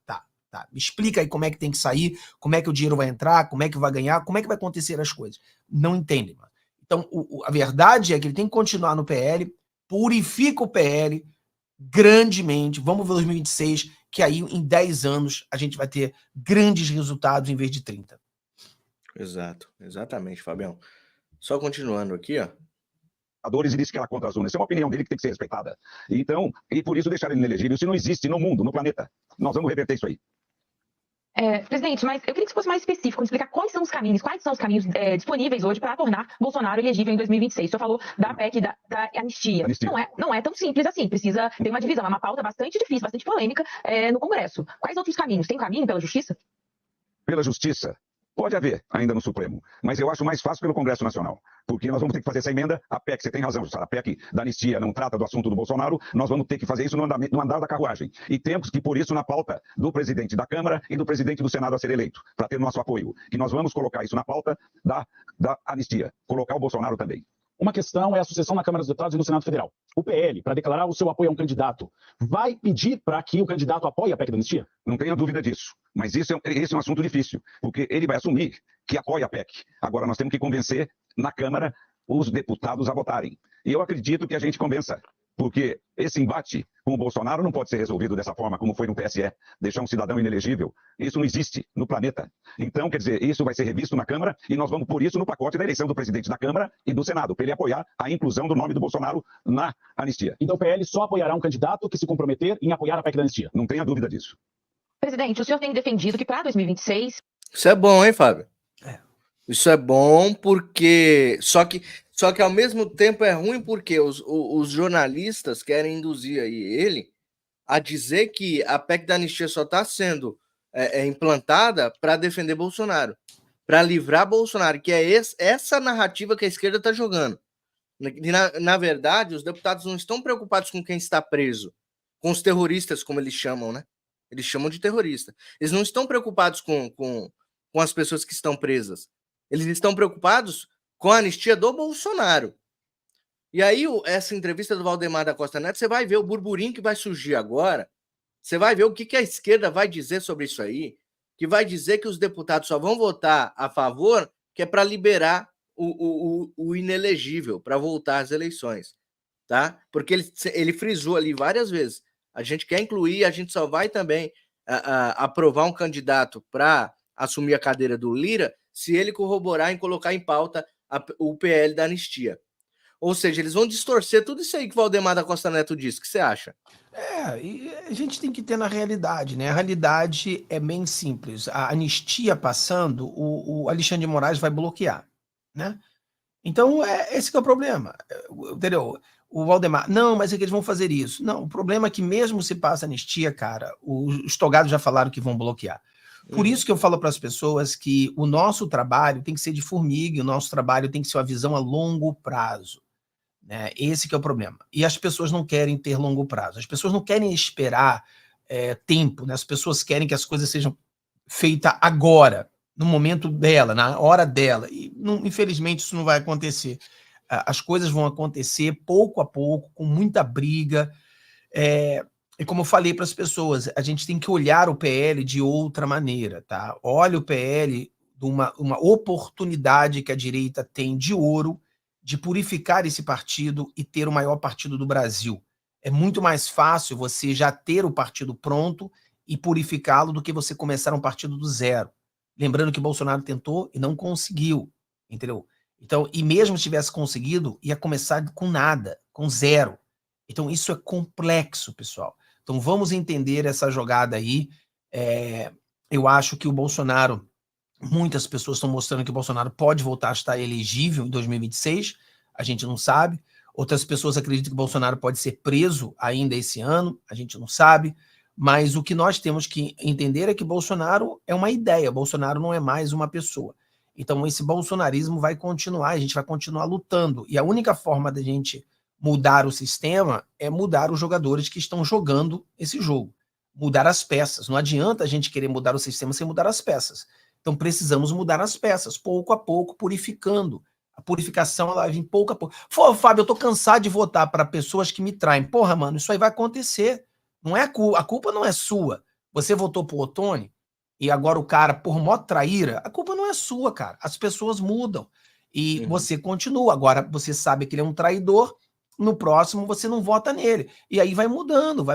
Tá. Me explica aí como é que tem que sair, como é que o dinheiro vai entrar, como é que vai ganhar, como é que vai acontecer as coisas. Não entendem, mano. Então, a verdade é que ele tem que continuar no PL, purifica o PL grandemente. Vamos ver 2026, que aí em 10 anos a gente vai ter grandes resultados em vez de 30. Exato, exatamente, Fabião. Só continuando aqui, ó. E disse que era contra as urnas. Isso é uma opinião dele que tem que ser respeitada. Então, e por isso deixar ele inelegível. Isso não existe no mundo, no planeta. Nós vamos reverter isso aí. Presidente, mas eu queria que você fosse mais específico, explicar quais são os caminhos disponíveis hoje para tornar Bolsonaro elegível em 2026. O senhor falou da PEC da anistia. Não é tão simples assim, precisa ter uma divisão, é uma pauta bastante difícil, bastante polêmica no Congresso. Quais outros caminhos? Tem um caminho pela Justiça? Pela Justiça? Pode haver, ainda no Supremo. Mas eu acho mais fácil pelo Congresso Nacional. Porque nós vamos ter que fazer essa emenda. A PEC, você tem razão, a PEC da anistia não trata do assunto do Bolsonaro. Nós vamos ter que fazer isso no andar da carruagem. E temos que, por isso, na pauta do presidente da Câmara e do presidente do Senado a ser eleito, para ter nosso apoio. E nós vamos colocar isso na pauta da anistia. Colocar o Bolsonaro também. Uma questão é a sucessão na Câmara dos Deputados e no Senado Federal. O PL, para declarar o seu apoio a um candidato, vai pedir para que o candidato apoie a PEC da anistia? Não tenha dúvida disso. Mas esse é um assunto difícil, porque ele vai assumir que apoia a PEC. Agora nós temos que convencer na Câmara os deputados a votarem. E eu acredito que a gente convença, porque esse embate com o Bolsonaro não pode ser resolvido dessa forma, como foi no TSE, deixar um cidadão inelegível. Isso não existe no planeta. Então, quer dizer, isso vai ser revisto na Câmara e nós vamos pôr isso no pacote da eleição do presidente da Câmara e do Senado, para ele apoiar a inclusão do nome do Bolsonaro na anistia. Então o PL só apoiará um candidato que se comprometer em apoiar a PEC da anistia? Não tenha dúvida disso. Presidente, o senhor tem defendido que para 2026... Isso é bom, hein, Fábio? Isso é bom porque... Só que ao mesmo tempo é ruim porque os jornalistas querem induzir aí ele a dizer que a PEC da anistia só está sendo implantada para defender Bolsonaro, para livrar Bolsonaro, que é essa narrativa que a esquerda está jogando. Na verdade, os deputados não estão preocupados com quem está preso, com os terroristas, como eles chamam, né? Eles chamam de terrorista. Eles não estão preocupados com as pessoas que estão presas. Eles estão preocupados com a anistia do Bolsonaro. E aí, essa entrevista do Valdemar da Costa Neto, você vai ver o burburinho que vai surgir agora, você vai ver o que a esquerda vai dizer sobre isso aí, que vai dizer que os deputados só vão votar a favor, que é para liberar o inelegível, para voltar às eleições, tá? Porque ele frisou ali várias vezes, a gente quer incluir, a gente só vai também aprovar um candidato para assumir a cadeira do Lira se ele corroborar em colocar em pauta o PL da anistia. Ou seja, eles vão distorcer tudo isso aí que o Valdemar da Costa Neto disse. O que você acha? E a gente tem que ter na realidade, né? A realidade é bem simples. A anistia passando, o Alexandre de Moraes vai bloquear, né? Então, esse que é o problema, entendeu? O Valdemar, não, mas é que eles vão fazer isso. Não, o problema é que mesmo se passa anistia, cara, os togados já falaram que vão bloquear. Por isso que eu falo para as pessoas que o nosso trabalho tem que ser de formiga, o nosso trabalho tem que ser uma visão a longo prazo. Né? Esse que é o problema. E as pessoas não querem ter longo prazo. As pessoas não querem esperar tempo. Né? As pessoas querem que as coisas sejam feitas agora, no momento dela, na hora dela. E, infelizmente, isso não vai acontecer. As coisas vão acontecer pouco a pouco, com muita briga. E como eu falei para as pessoas, a gente tem que olhar o PL de outra maneira. Tá? Olha o PL de uma oportunidade que a direita tem de ouro, de purificar esse partido e ter o maior partido do Brasil. É muito mais fácil você já ter o partido pronto e purificá-lo do que você começar um partido do zero. Lembrando que Bolsonaro tentou e não conseguiu, entendeu? Então, e mesmo se tivesse conseguido, ia começar com nada, com zero. Então, isso é complexo, pessoal. Então, vamos entender essa jogada aí. Eu acho que o Bolsonaro... Muitas pessoas estão mostrando que o Bolsonaro pode voltar a estar elegível em 2026, a gente não sabe. Outras pessoas acreditam que o Bolsonaro pode ser preso ainda esse ano, a gente não sabe. Mas o que nós temos que entender é que Bolsonaro é uma ideia, Bolsonaro não é mais uma pessoa. Então esse bolsonarismo vai continuar, a gente vai continuar lutando. E a única forma da gente mudar o sistema é mudar os jogadores que estão jogando esse jogo. Mudar as peças. Não adianta a gente querer mudar o sistema sem mudar as peças. Então precisamos mudar as peças, pouco a pouco, purificando. A purificação, ela vem pouco a pouco. Fábio, eu tô cansado de votar para pessoas que me traem. Porra, mano, isso aí vai acontecer. Não é a culpa não é sua. Você votou pro Ottoni e agora o cara, por mó traíra, a culpa não é sua, cara. As pessoas mudam. E você continua. Agora, você sabe que ele é um traidor, no próximo você não vota nele. E aí vai mudando,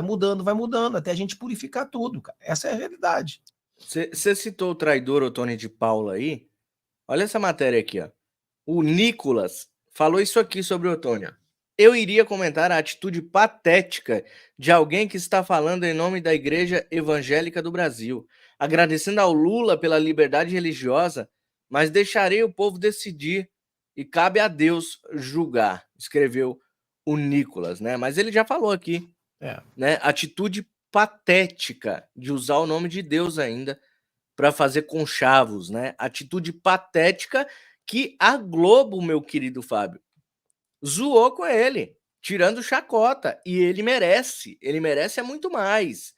até a gente purificar tudo, cara. Essa é a realidade. Você citou o traidor Ottoni de Paula aí. Olha essa matéria aqui, ó. O Nicolas falou isso aqui sobre o Ottoni. Eu iria comentar a atitude patética de alguém que está falando em nome da Igreja Evangélica do Brasil, agradecendo ao Lula pela liberdade religiosa, mas deixarei o povo decidir e cabe a Deus julgar, escreveu o Nicolas, né? Mas ele já falou aqui, né? Atitude patética de usar o nome de Deus ainda para fazer conchavos, né? Atitude patética que a Globo, meu querido Fábio, zoou com ele, tirando chacota, e ele merece muito mais.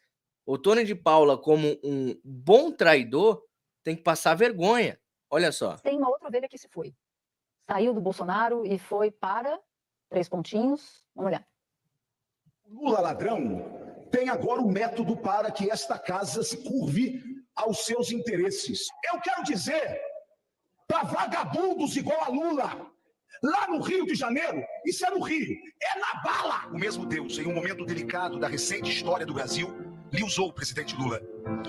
Ottoni de Paula, como um bom traidor, tem que passar vergonha. Olha só. Tem uma outra ovelha que se foi. Saiu do Bolsonaro e foi para 3 pontinhos. Vamos olhar. Lula ladrão tem agora o método para que esta casa se curve aos seus interesses. Eu quero dizer para vagabundos igual a Lula, lá no Rio de Janeiro, isso é no Rio, é na bala. O mesmo Deus, em um momento delicado da recente história do Brasil, lhe usou o presidente Lula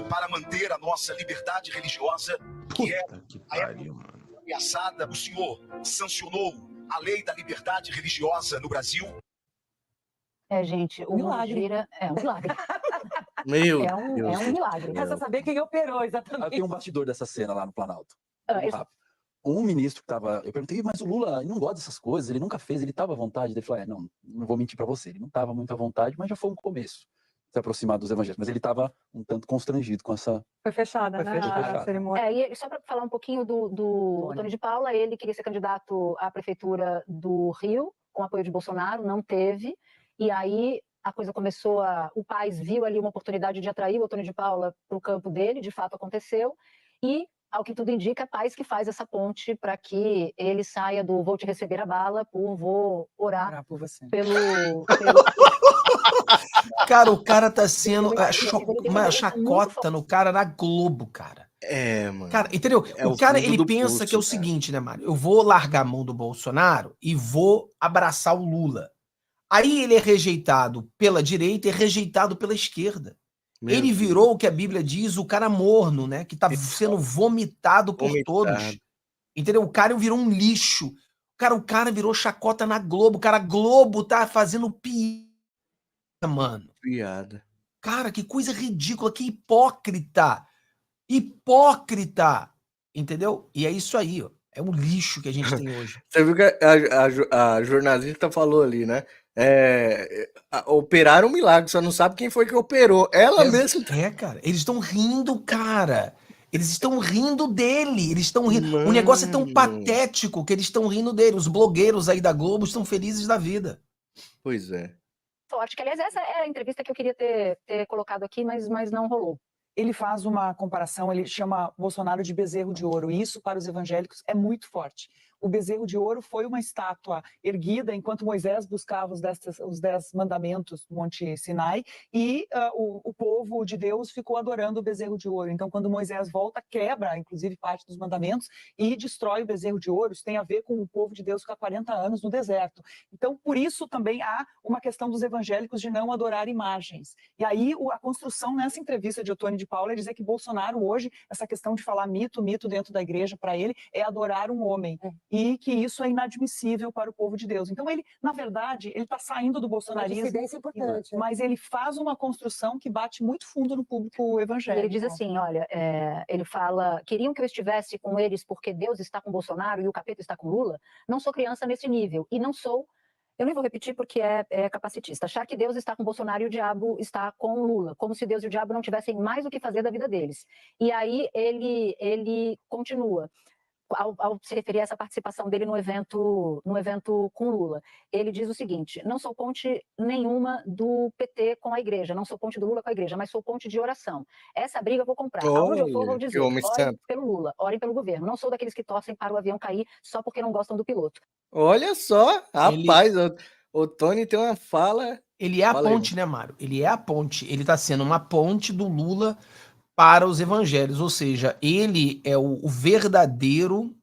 para manter a nossa liberdade religiosa, que é ameaçada. O senhor sancionou a lei da liberdade religiosa no Brasil. Gente, o Gira é um milagre. Meu é um milagre. Quer saber quem operou, exatamente. Tem um bastidor dessa cena lá no Planalto. Um ministro que estava... Eu perguntei, mas o Lula não gosta dessas coisas, ele nunca fez, ele estava à vontade. Ele falou, não vou mentir para você, ele não estava muito à vontade, mas já foi um começo. se aproximar dos evangélicos. Mas ele estava um tanto constrangido com essa... Foi fechada, né? A cerimônia. E só para falar um pouquinho do Tony de Paula, ele queria ser candidato à prefeitura do Rio, com apoio de Bolsonaro, não teve. E aí a coisa começou o Paes viu ali uma oportunidade de atrair o Tony de Paula para o campo dele, de fato aconteceu. E, ao que tudo indica, é Paes que faz essa ponte para que ele saia do vou te receber a bala por vou orar por você. pelo... Cara, o cara tá sendo uma chacota no cara na Globo, cara. Mano. Cara, entendeu? O cara, ele pensa que é o seguinte, né, Mário? Eu vou largar a mão do Bolsonaro e vou abraçar o Lula. Aí ele é rejeitado pela direita e rejeitado pela esquerda. Ele virou o que a Bíblia diz, o cara morno, né? Que tá sendo vomitado por todos. Entendeu? O cara virou um lixo. O cara virou chacota na Globo. Cara, a Globo tá fazendo piada, mano. Piada. Cara, que coisa ridícula, que hipócrita. Hipócrita. Entendeu? E é isso aí, ó. É um lixo que a gente tem hoje. Você viu que a jornalista falou ali, né? Operaram um milagre, só não sabe quem foi que operou. Ela mesma. Cara. Eles estão rindo, cara. Eles estão rindo dele. Eles estão rindo. O negócio é tão patético que eles estão rindo dele. Os blogueiros aí da Globo estão felizes da vida. Pois é. Sorte, que aliás, essa é a entrevista que eu queria ter colocado aqui, mas não rolou. Ele faz uma comparação, ele chama Bolsonaro de bezerro de ouro, e isso para os evangélicos é muito forte. O bezerro de ouro foi uma estátua erguida enquanto Moisés buscava os 10 mandamentos no Monte Sinai, e o povo de Deus ficou adorando o bezerro de ouro. Então, quando Moisés volta, quebra, inclusive, parte dos mandamentos e destrói o bezerro de ouro. Isso tem a ver com o povo de Deus ficar 40 anos no deserto. Então, por isso também há uma questão dos evangélicos de não adorar imagens. E aí, a construção nessa entrevista de Tony de Paula é dizer que Bolsonaro hoje, essa questão de falar mito dentro da igreja, para ele, é adorar um homem. E que isso é inadmissível para o povo de Deus. Então, ele, na verdade, ele está saindo do bolsonarismo, importante, mas ele faz uma construção que bate muito fundo no público evangélico. Ele diz assim, olha, ele fala, queriam que eu estivesse com eles porque Deus está com Bolsonaro e o capeta está com Lula? Não sou criança nesse nível, e não sou, eu nem vou repetir porque é capacitista, achar que Deus está com Bolsonaro e o diabo está com Lula, como se Deus e o diabo não tivessem mais o que fazer da vida deles. E aí ele continua, ao se referir a essa participação dele no evento com Lula. Ele diz o seguinte, não sou ponte nenhuma do PT com a igreja, não sou ponte do Lula com a igreja, mas sou ponte de oração. Essa briga eu vou comprar. Aonde eu for, vou dizer, orem pelo Lula, orem pelo governo. Não sou daqueles que torcem para o avião cair só porque não gostam do piloto. Olha só, rapaz, o Tony tem uma fala... Ele é a ponte, né, Mário? Ele é a ponte. Ele tá sendo uma ponte do Lula para os evangelhos, ou seja, ele é o verdadeiro,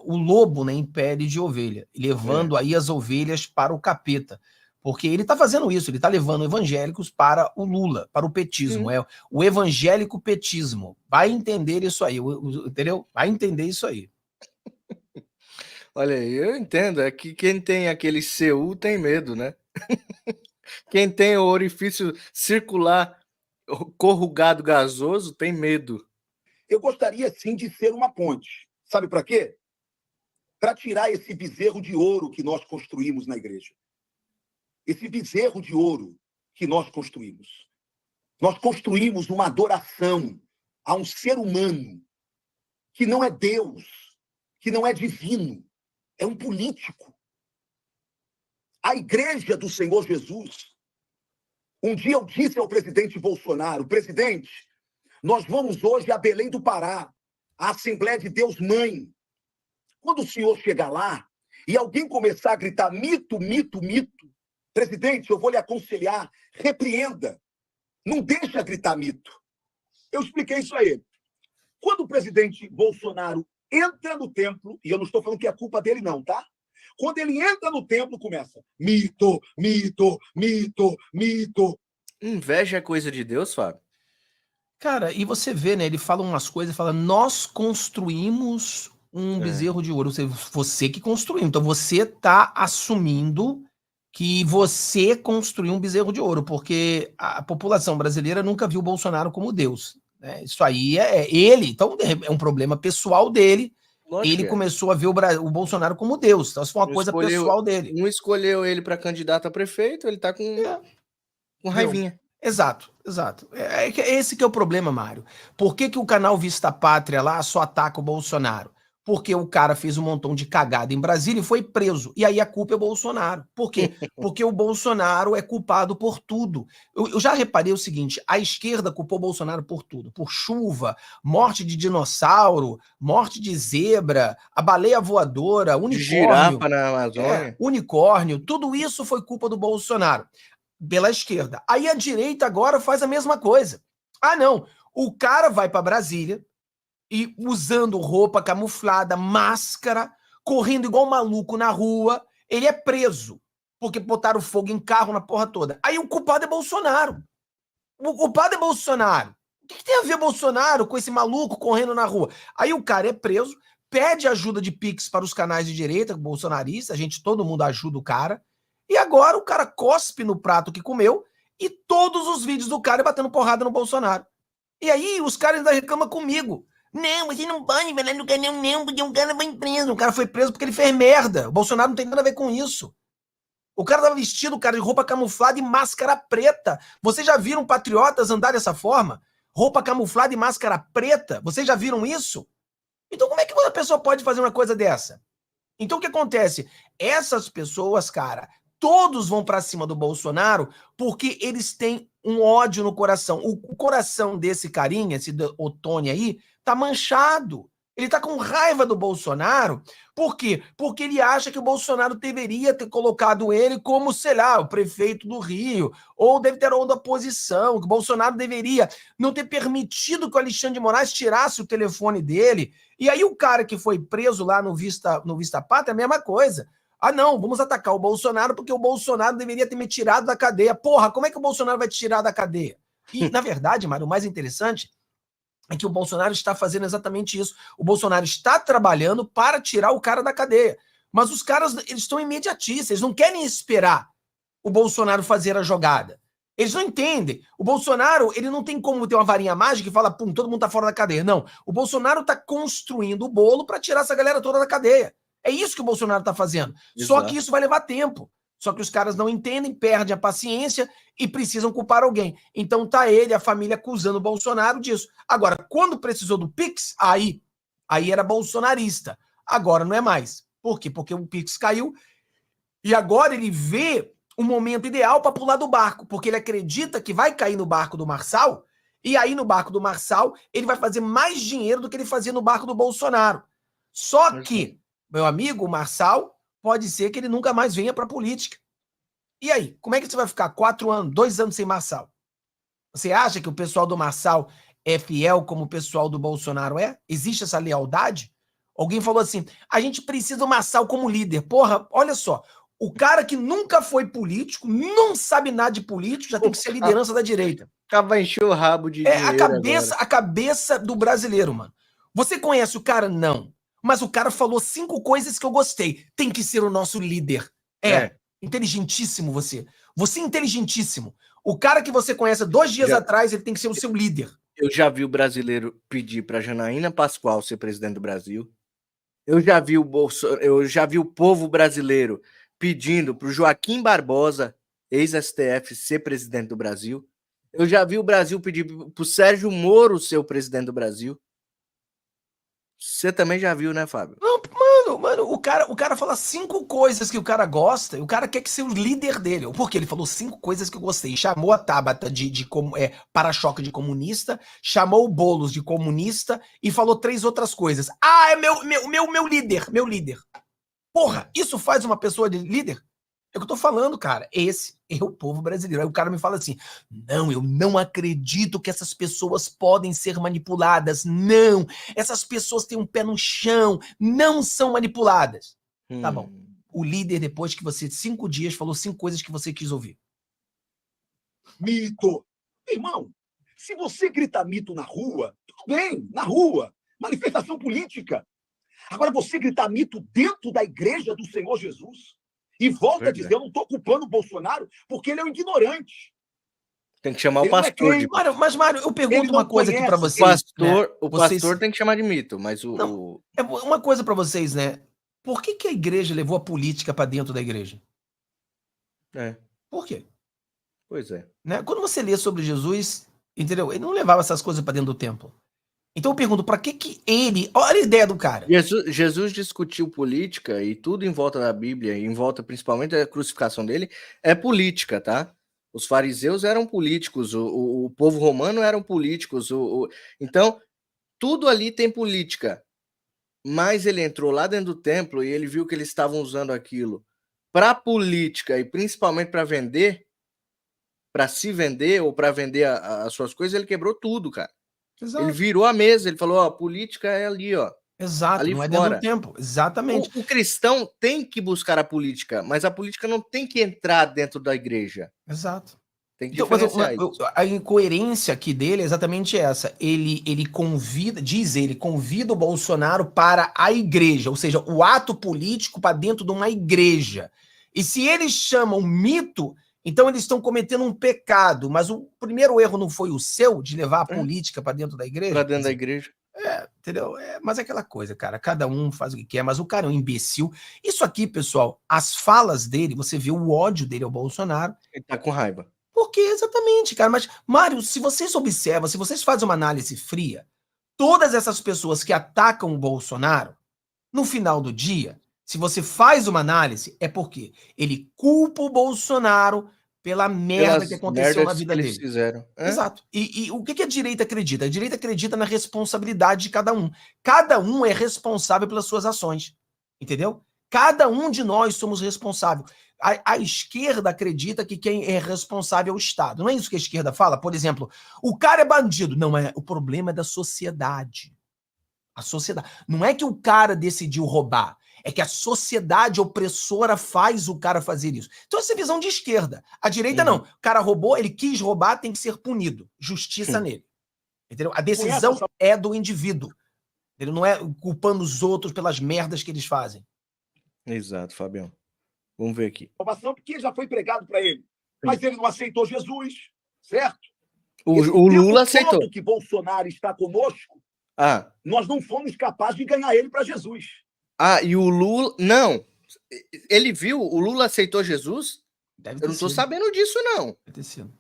o lobo, né, em pele de ovelha, levando aí as ovelhas para o capeta, porque ele está fazendo isso, ele está levando evangélicos para o Lula, para o petismo, o evangélico petismo, vai entender isso aí, entendeu? Vai entender isso aí. Olha aí, eu entendo, é que quem tem aquele CU tem medo, né? Quem tem o orifício circular corrugado gasoso tem medo. Eu gostaria sim de ser uma ponte. Sabe para quê? Para tirar esse bezerro de ouro que nós construímos na igreja. Esse bezerro de ouro que nós construímos. Nós construímos uma adoração a um ser humano que não é Deus, que não é divino, é um político. A igreja do Senhor Jesus. Um dia eu disse ao presidente Bolsonaro, presidente, nós vamos hoje a Belém do Pará, a Assembleia de Deus Mãe. Quando o senhor chegar lá e alguém começar a gritar mito, mito, mito, presidente, eu vou lhe aconselhar, repreenda, não deixa gritar mito. Eu expliquei isso a ele. Quando o presidente Bolsonaro entra no templo, e eu não estou falando que é culpa dele não, tá? Quando ele entra no templo, começa mito, mito, mito, mito. Inveja é coisa de Deus, Fábio? Cara, e você vê, né? Ele fala umas coisas, fala, nós construímos um bezerro de ouro. Você que construiu. Então você tá assumindo que você construiu um bezerro de ouro, porque a população brasileira nunca viu o Bolsonaro como Deus. Né? Isso aí é ele. Então é um problema pessoal dele. Ele começou a ver o Bolsonaro como Deus. Então, isso foi uma coisa pessoal dele. Não escolheu ele para candidato a prefeito, ele tá com raivinha. Exato, exato. Esse que é o problema, Mário. Por que o canal Vista Pátria lá só ataca o Bolsonaro? Porque o cara fez um montão de cagada em Brasília e foi preso. E aí a culpa é Bolsonaro. Por quê? Porque o Bolsonaro é culpado por tudo. Eu já reparei o seguinte, a esquerda culpou o Bolsonaro por tudo. Por chuva, morte de dinossauro, morte de zebra, a baleia voadora, unicórnio. Girafa na Amazônia. Unicórnio, tudo isso foi culpa do Bolsonaro. Pela esquerda. Aí a direita agora faz a mesma coisa. Ah, não. O cara vai para Brasília e usando roupa camuflada, máscara, correndo igual maluco na rua, ele é preso, porque botaram fogo em carro na porra toda. Aí o culpado é Bolsonaro. O culpado é Bolsonaro. O que tem a ver Bolsonaro com esse maluco correndo na rua? Aí o cara é preso, pede ajuda de Pix para os canais de direita, bolsonaristas, todo mundo ajuda o cara, e agora o cara cospe no prato que comeu e todos os vídeos do cara batendo porrada no Bolsonaro. E aí os caras ainda reclamam comigo. Não, você não pode falar no canal não, porque um cara foi preso. O cara foi preso porque ele fez merda. O Bolsonaro não tem nada a ver com isso. O cara tava vestido, cara, de roupa camuflada e máscara preta. Vocês já viram patriotas andar dessa forma? Roupa camuflada e máscara preta? Vocês já viram isso? Então como é que uma pessoa pode fazer uma coisa dessa? Então o que acontece? Essas pessoas, cara, todos vão pra cima do Bolsonaro porque eles têm um ódio no coração. O coração desse carinha, esse Ottoni aí, tá manchado. Ele tá com raiva do Bolsonaro. Por quê? Porque ele acha que o Bolsonaro deveria ter colocado ele como, sei lá, o prefeito do Rio, ou deve ter onda oposição, que o Bolsonaro deveria não ter permitido que o Alexandre de Moraes tirasse o telefone dele. E aí o cara que foi preso lá no Vista Pátria, é a mesma coisa. Ah, não, vamos atacar o Bolsonaro porque o Bolsonaro deveria ter me tirado da cadeia. Porra, como é que o Bolsonaro vai te tirar da cadeia? E, na verdade, Mário, o mais interessante é que o Bolsonaro está fazendo exatamente isso. O Bolsonaro está trabalhando para tirar o cara da cadeia. Mas os caras, eles estão imediatistas, eles não querem esperar o Bolsonaro fazer a jogada. Eles não entendem. O Bolsonaro, ele não tem como ter uma varinha mágica e falar, pum, todo mundo tá fora da cadeia. Não. O Bolsonaro está construindo o bolo para tirar essa galera toda da cadeia. É isso que o Bolsonaro está fazendo. Exato. Só que isso vai levar tempo. Só que os caras não entendem, perdem a paciência e precisam culpar alguém. Então tá ele, a família, acusando o Bolsonaro disso. Agora, quando precisou do Pix, aí era bolsonarista. Agora não é mais. Por quê? Porque o Pix caiu e agora ele vê o momento ideal para pular do barco, porque ele acredita que vai cair no barco do Marçal e aí no barco do Marçal ele vai fazer mais dinheiro do que ele fazia no barco do Bolsonaro. Só que, meu amigo, o Marçal, pode ser que ele nunca mais venha para a política. E aí, como é que você vai ficar 4 anos, 2 anos sem Marçal? Você acha que o pessoal do Marçal é fiel como o pessoal do Bolsonaro é? Existe essa lealdade? Alguém falou assim, a gente precisa do Marçal como líder. Porra, olha só, o cara que nunca foi político, não sabe nada de político, já tem que ser liderança da direita. Acaba encher o rabo de dinheiro a cabeça do brasileiro, mano. Você conhece o cara? Não. Mas o cara falou 5 coisas que eu gostei. Tem que ser o nosso líder. Inteligentíssimo você. Você é inteligentíssimo. O cara que você conhece 2 dias atrás, ele tem que ser o seu líder. Eu já vi o brasileiro pedir para Janaína Pascoal ser presidente do Brasil. Eu já vi o povo brasileiro pedindo para o Joaquim Barbosa, ex-STF, ser presidente do Brasil. Eu já vi o Brasil pedir para o Sérgio Moro ser o presidente do Brasil. Você também já viu, né, Fábio? Não, mano, o cara fala 5 coisas que o cara gosta, e o cara quer que seja o líder dele. Por quê? Ele falou 5 coisas que eu gostei. Chamou a Tabata de para-choque de comunista, chamou o Boulos de comunista e falou 3 outras coisas. Ah, é meu líder, meu líder. Porra, isso faz uma pessoa de líder? É o que eu tô falando, cara. Esse é o povo brasileiro. Aí o cara me fala assim, não, eu não acredito que essas pessoas podem ser manipuladas. Não, essas pessoas têm um pé no chão, não são manipuladas. Tá bom. O líder, depois que você, 5 dias, falou 5 coisas que você quis ouvir. Mito. Irmão, se você grita mito na rua, tudo bem, na rua. Manifestação política. Agora, você gritar mito dentro da igreja do Senhor Jesus... E volta a dizer, eu não estou culpando o Bolsonaro porque ele é um ignorante. Tem que chamar o pastor. Mas, Mário, eu pergunto uma coisa aqui para vocês. O pastor tem que chamar de mito, mas É uma coisa para vocês, né? Por que a igreja levou a política para dentro da igreja? É. Por quê? Pois é. Né? Quando você lê sobre Jesus, entendeu? Ele não levava essas coisas para dentro do templo. Então eu pergunto, para que ele... Olha a ideia do cara. Jesus discutiu política e tudo em volta da Bíblia, em volta principalmente da crucificação dele, é política, tá? Os fariseus eram políticos, o povo romano eram políticos, então tudo ali tem política. Mas ele entrou lá dentro do templo e ele viu que eles estavam usando aquilo para política e principalmente para vender, para se vender ou para vender as suas coisas, ele quebrou tudo, cara. Exato. Ele virou a mesa, ele falou, ó, a política é ali, ó. Exato, ali não fora. é dentro do tempo. Exatamente. O cristão tem que buscar a política, mas a política não tem que entrar dentro da igreja. Exato. Tem que Então, mas diferenciar isso. a incoerência aqui dele é exatamente essa. Ele convida, convida o Bolsonaro para a igreja, ou seja, o ato político para dentro de uma igreja. E se eles chamam mito, então eles estão cometendo um pecado. Mas o primeiro erro não foi o seu, de levar a política para dentro da igreja? Para dentro da igreja. Entendeu? Mas é aquela coisa, cara. Cada um faz o que quer, mas o cara é um imbecil. Isso aqui, pessoal, as falas dele, você vê o ódio dele ao Bolsonaro. Ele tá com raiva. Porque, exatamente, cara. Mas, Mário, se vocês observam, se vocês fazem uma análise fria, todas essas pessoas que atacam o Bolsonaro, no final do dia, se você faz uma análise, é porque ele culpa o Bolsonaro pela merda que aconteceu na vida dele. Fizeram. Exato. E o que a direita acredita? A direita acredita na responsabilidade de cada um. Cada um é responsável pelas suas ações. Entendeu? Cada um de nós somos responsáveis. A esquerda acredita que quem é responsável é o Estado. Não é isso que a esquerda fala? Por exemplo, o cara é bandido. Não, o problema é da sociedade. A sociedade. Não é que o cara decidiu roubar. É que a sociedade opressora faz o cara fazer isso. Então essa é a visão de esquerda. A direita não. O cara roubou, ele quis roubar, tem que ser punido. Justiça nele. Entendeu? A decisão é do indivíduo. Ele não é culpando os outros pelas merdas que eles fazem. Exato, Fabião. Vamos ver aqui. Porque já foi pregado para ele. Mas ele não aceitou Jesus, certo? O Lula aceitou. Todo que Bolsonaro está conosco, nós não fomos capazes de ganhar ele para Jesus. E o Lula... Não. Ele viu? O Lula aceitou Jesus? Eu não tô sabendo disso, não. Deve ter sido.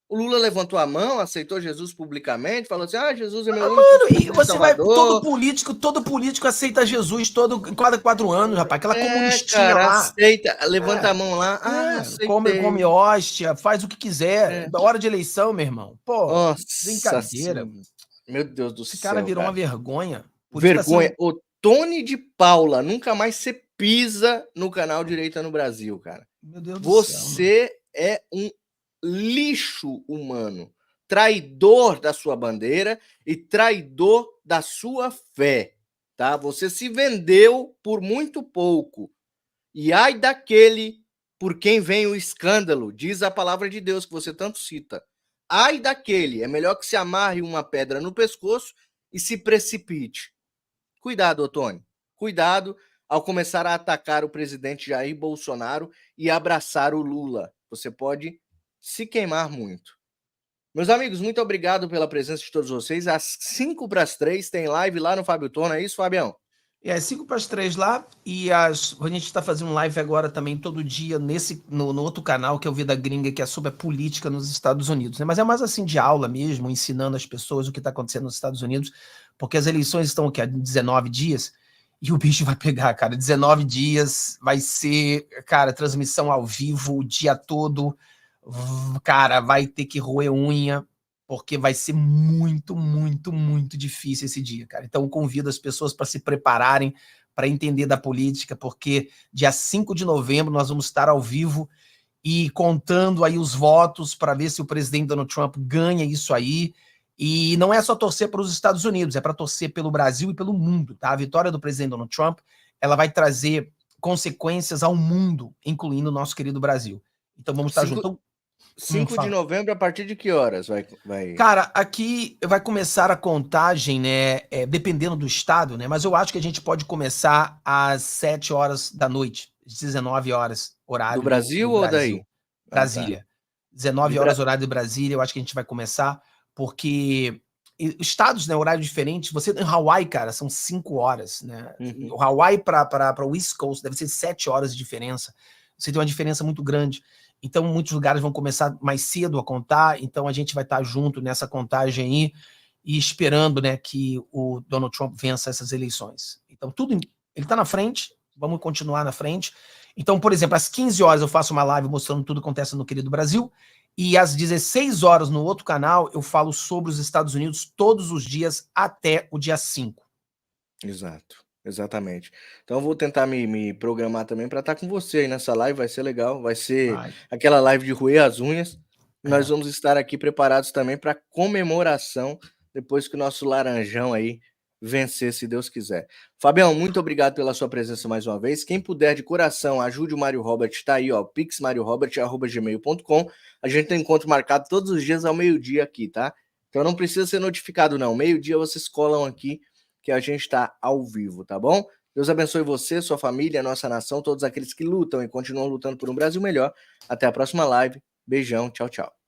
O Lula levantou a mão, aceitou Jesus publicamente, falou assim, Jesus é meu mano, e você vai... Todo político aceita Jesus cada 4 anos, rapaz. Aquela comunistinha cara, lá. Aceita, levanta a mão lá. Come hóstia, faz o que quiser. Da hora de eleição, meu irmão. Pô, nossa, brincadeira. Meu Deus do céu. Esse cara virou uma vergonha. Vergonha. Tá sendo... O Tony de Paula, nunca mais você pisa no canal Direita no Brasil, cara. Meu Deus do céu. Você é um lixo humano, traidor da sua bandeira e traidor da sua fé, tá? Você se vendeu por muito pouco. E ai daquele por quem vem o escândalo, diz a palavra de Deus que você tanto cita. Ai daquele, é melhor que se amarre uma pedra no pescoço e se precipite. Cuidado, Otônio. Cuidado ao começar a atacar o presidente Jair Bolsonaro e abraçar o Lula. Você pode se queimar muito. Meus amigos, muito obrigado pela presença de todos vocês. Às 2:55 tem live lá no Fábio Tona, é isso, Fabião? Às 2:55 lá, e a gente está fazendo live agora também todo dia no outro canal, que é o Vida Gringa, que é sobre a política nos Estados Unidos, né? Mas é mais assim de aula mesmo, ensinando as pessoas o que está acontecendo nos Estados Unidos, porque as eleições estão aqui há 19 dias, e o bicho vai pegar, cara. 19 dias vai ser, cara, transmissão ao vivo o dia todo. Cara, vai ter que roer unha, porque vai ser muito, muito, muito difícil esse dia, cara. Então, convido as pessoas para se prepararem, para entender da política, porque dia 5 de novembro nós vamos estar ao vivo e contando aí os votos para ver se o presidente Donald Trump ganha isso aí. E não é só torcer para os Estados Unidos, é para torcer pelo Brasil e pelo mundo, tá? A vitória do presidente Donald Trump, ela vai trazer consequências ao mundo, incluindo o nosso querido Brasil. Então, vamos estar juntos. 5 de novembro, a partir de que horas vai? Cara, aqui vai começar a contagem, né? Dependendo do estado, né? Mas eu acho que a gente pode começar às 7 horas da noite, às 19 horas, horário do Brasil ou daí? Brasília. Tá. 19 horas, horário de Brasília, eu acho que a gente vai começar, porque estados, né? Horário diferente. Você em Hawaii, cara, são 5 horas, né? O Hawaii para o East Coast deve ser 7 horas de diferença. Você tem uma diferença muito grande. Então, muitos lugares vão começar mais cedo a contar, então a gente vai estar junto nessa contagem aí e esperando, né, que o Donald Trump vença essas eleições. Então, tudo ele está na frente, vamos continuar na frente. Então, por exemplo, às 15 horas eu faço uma live mostrando tudo que acontece no querido Brasil, e às 16 horas no outro canal eu falo sobre os Estados Unidos todos os dias até o dia 5. Exato. Exatamente. Então eu vou tentar me programar também para estar com você aí nessa live, vai ser legal, vai ser aquela live de roer as unhas. Nós vamos estar aqui preparados também para comemoração depois que o nosso laranjão aí vencer, se Deus quiser. Fabião, muito obrigado pela sua presença mais uma vez. Quem puder de coração, ajude o Mário Robert, tá aí, ó, pixmariorobert@gmail.com. A gente tem encontro marcado todos os dias ao meio-dia aqui, tá? Então não precisa ser notificado não. Meio-dia vocês colam aqui que a gente está ao vivo, tá bom? Deus abençoe você, sua família, a nossa nação, todos aqueles que lutam e continuam lutando por um Brasil melhor. Até a próxima live. Beijão, tchau, tchau.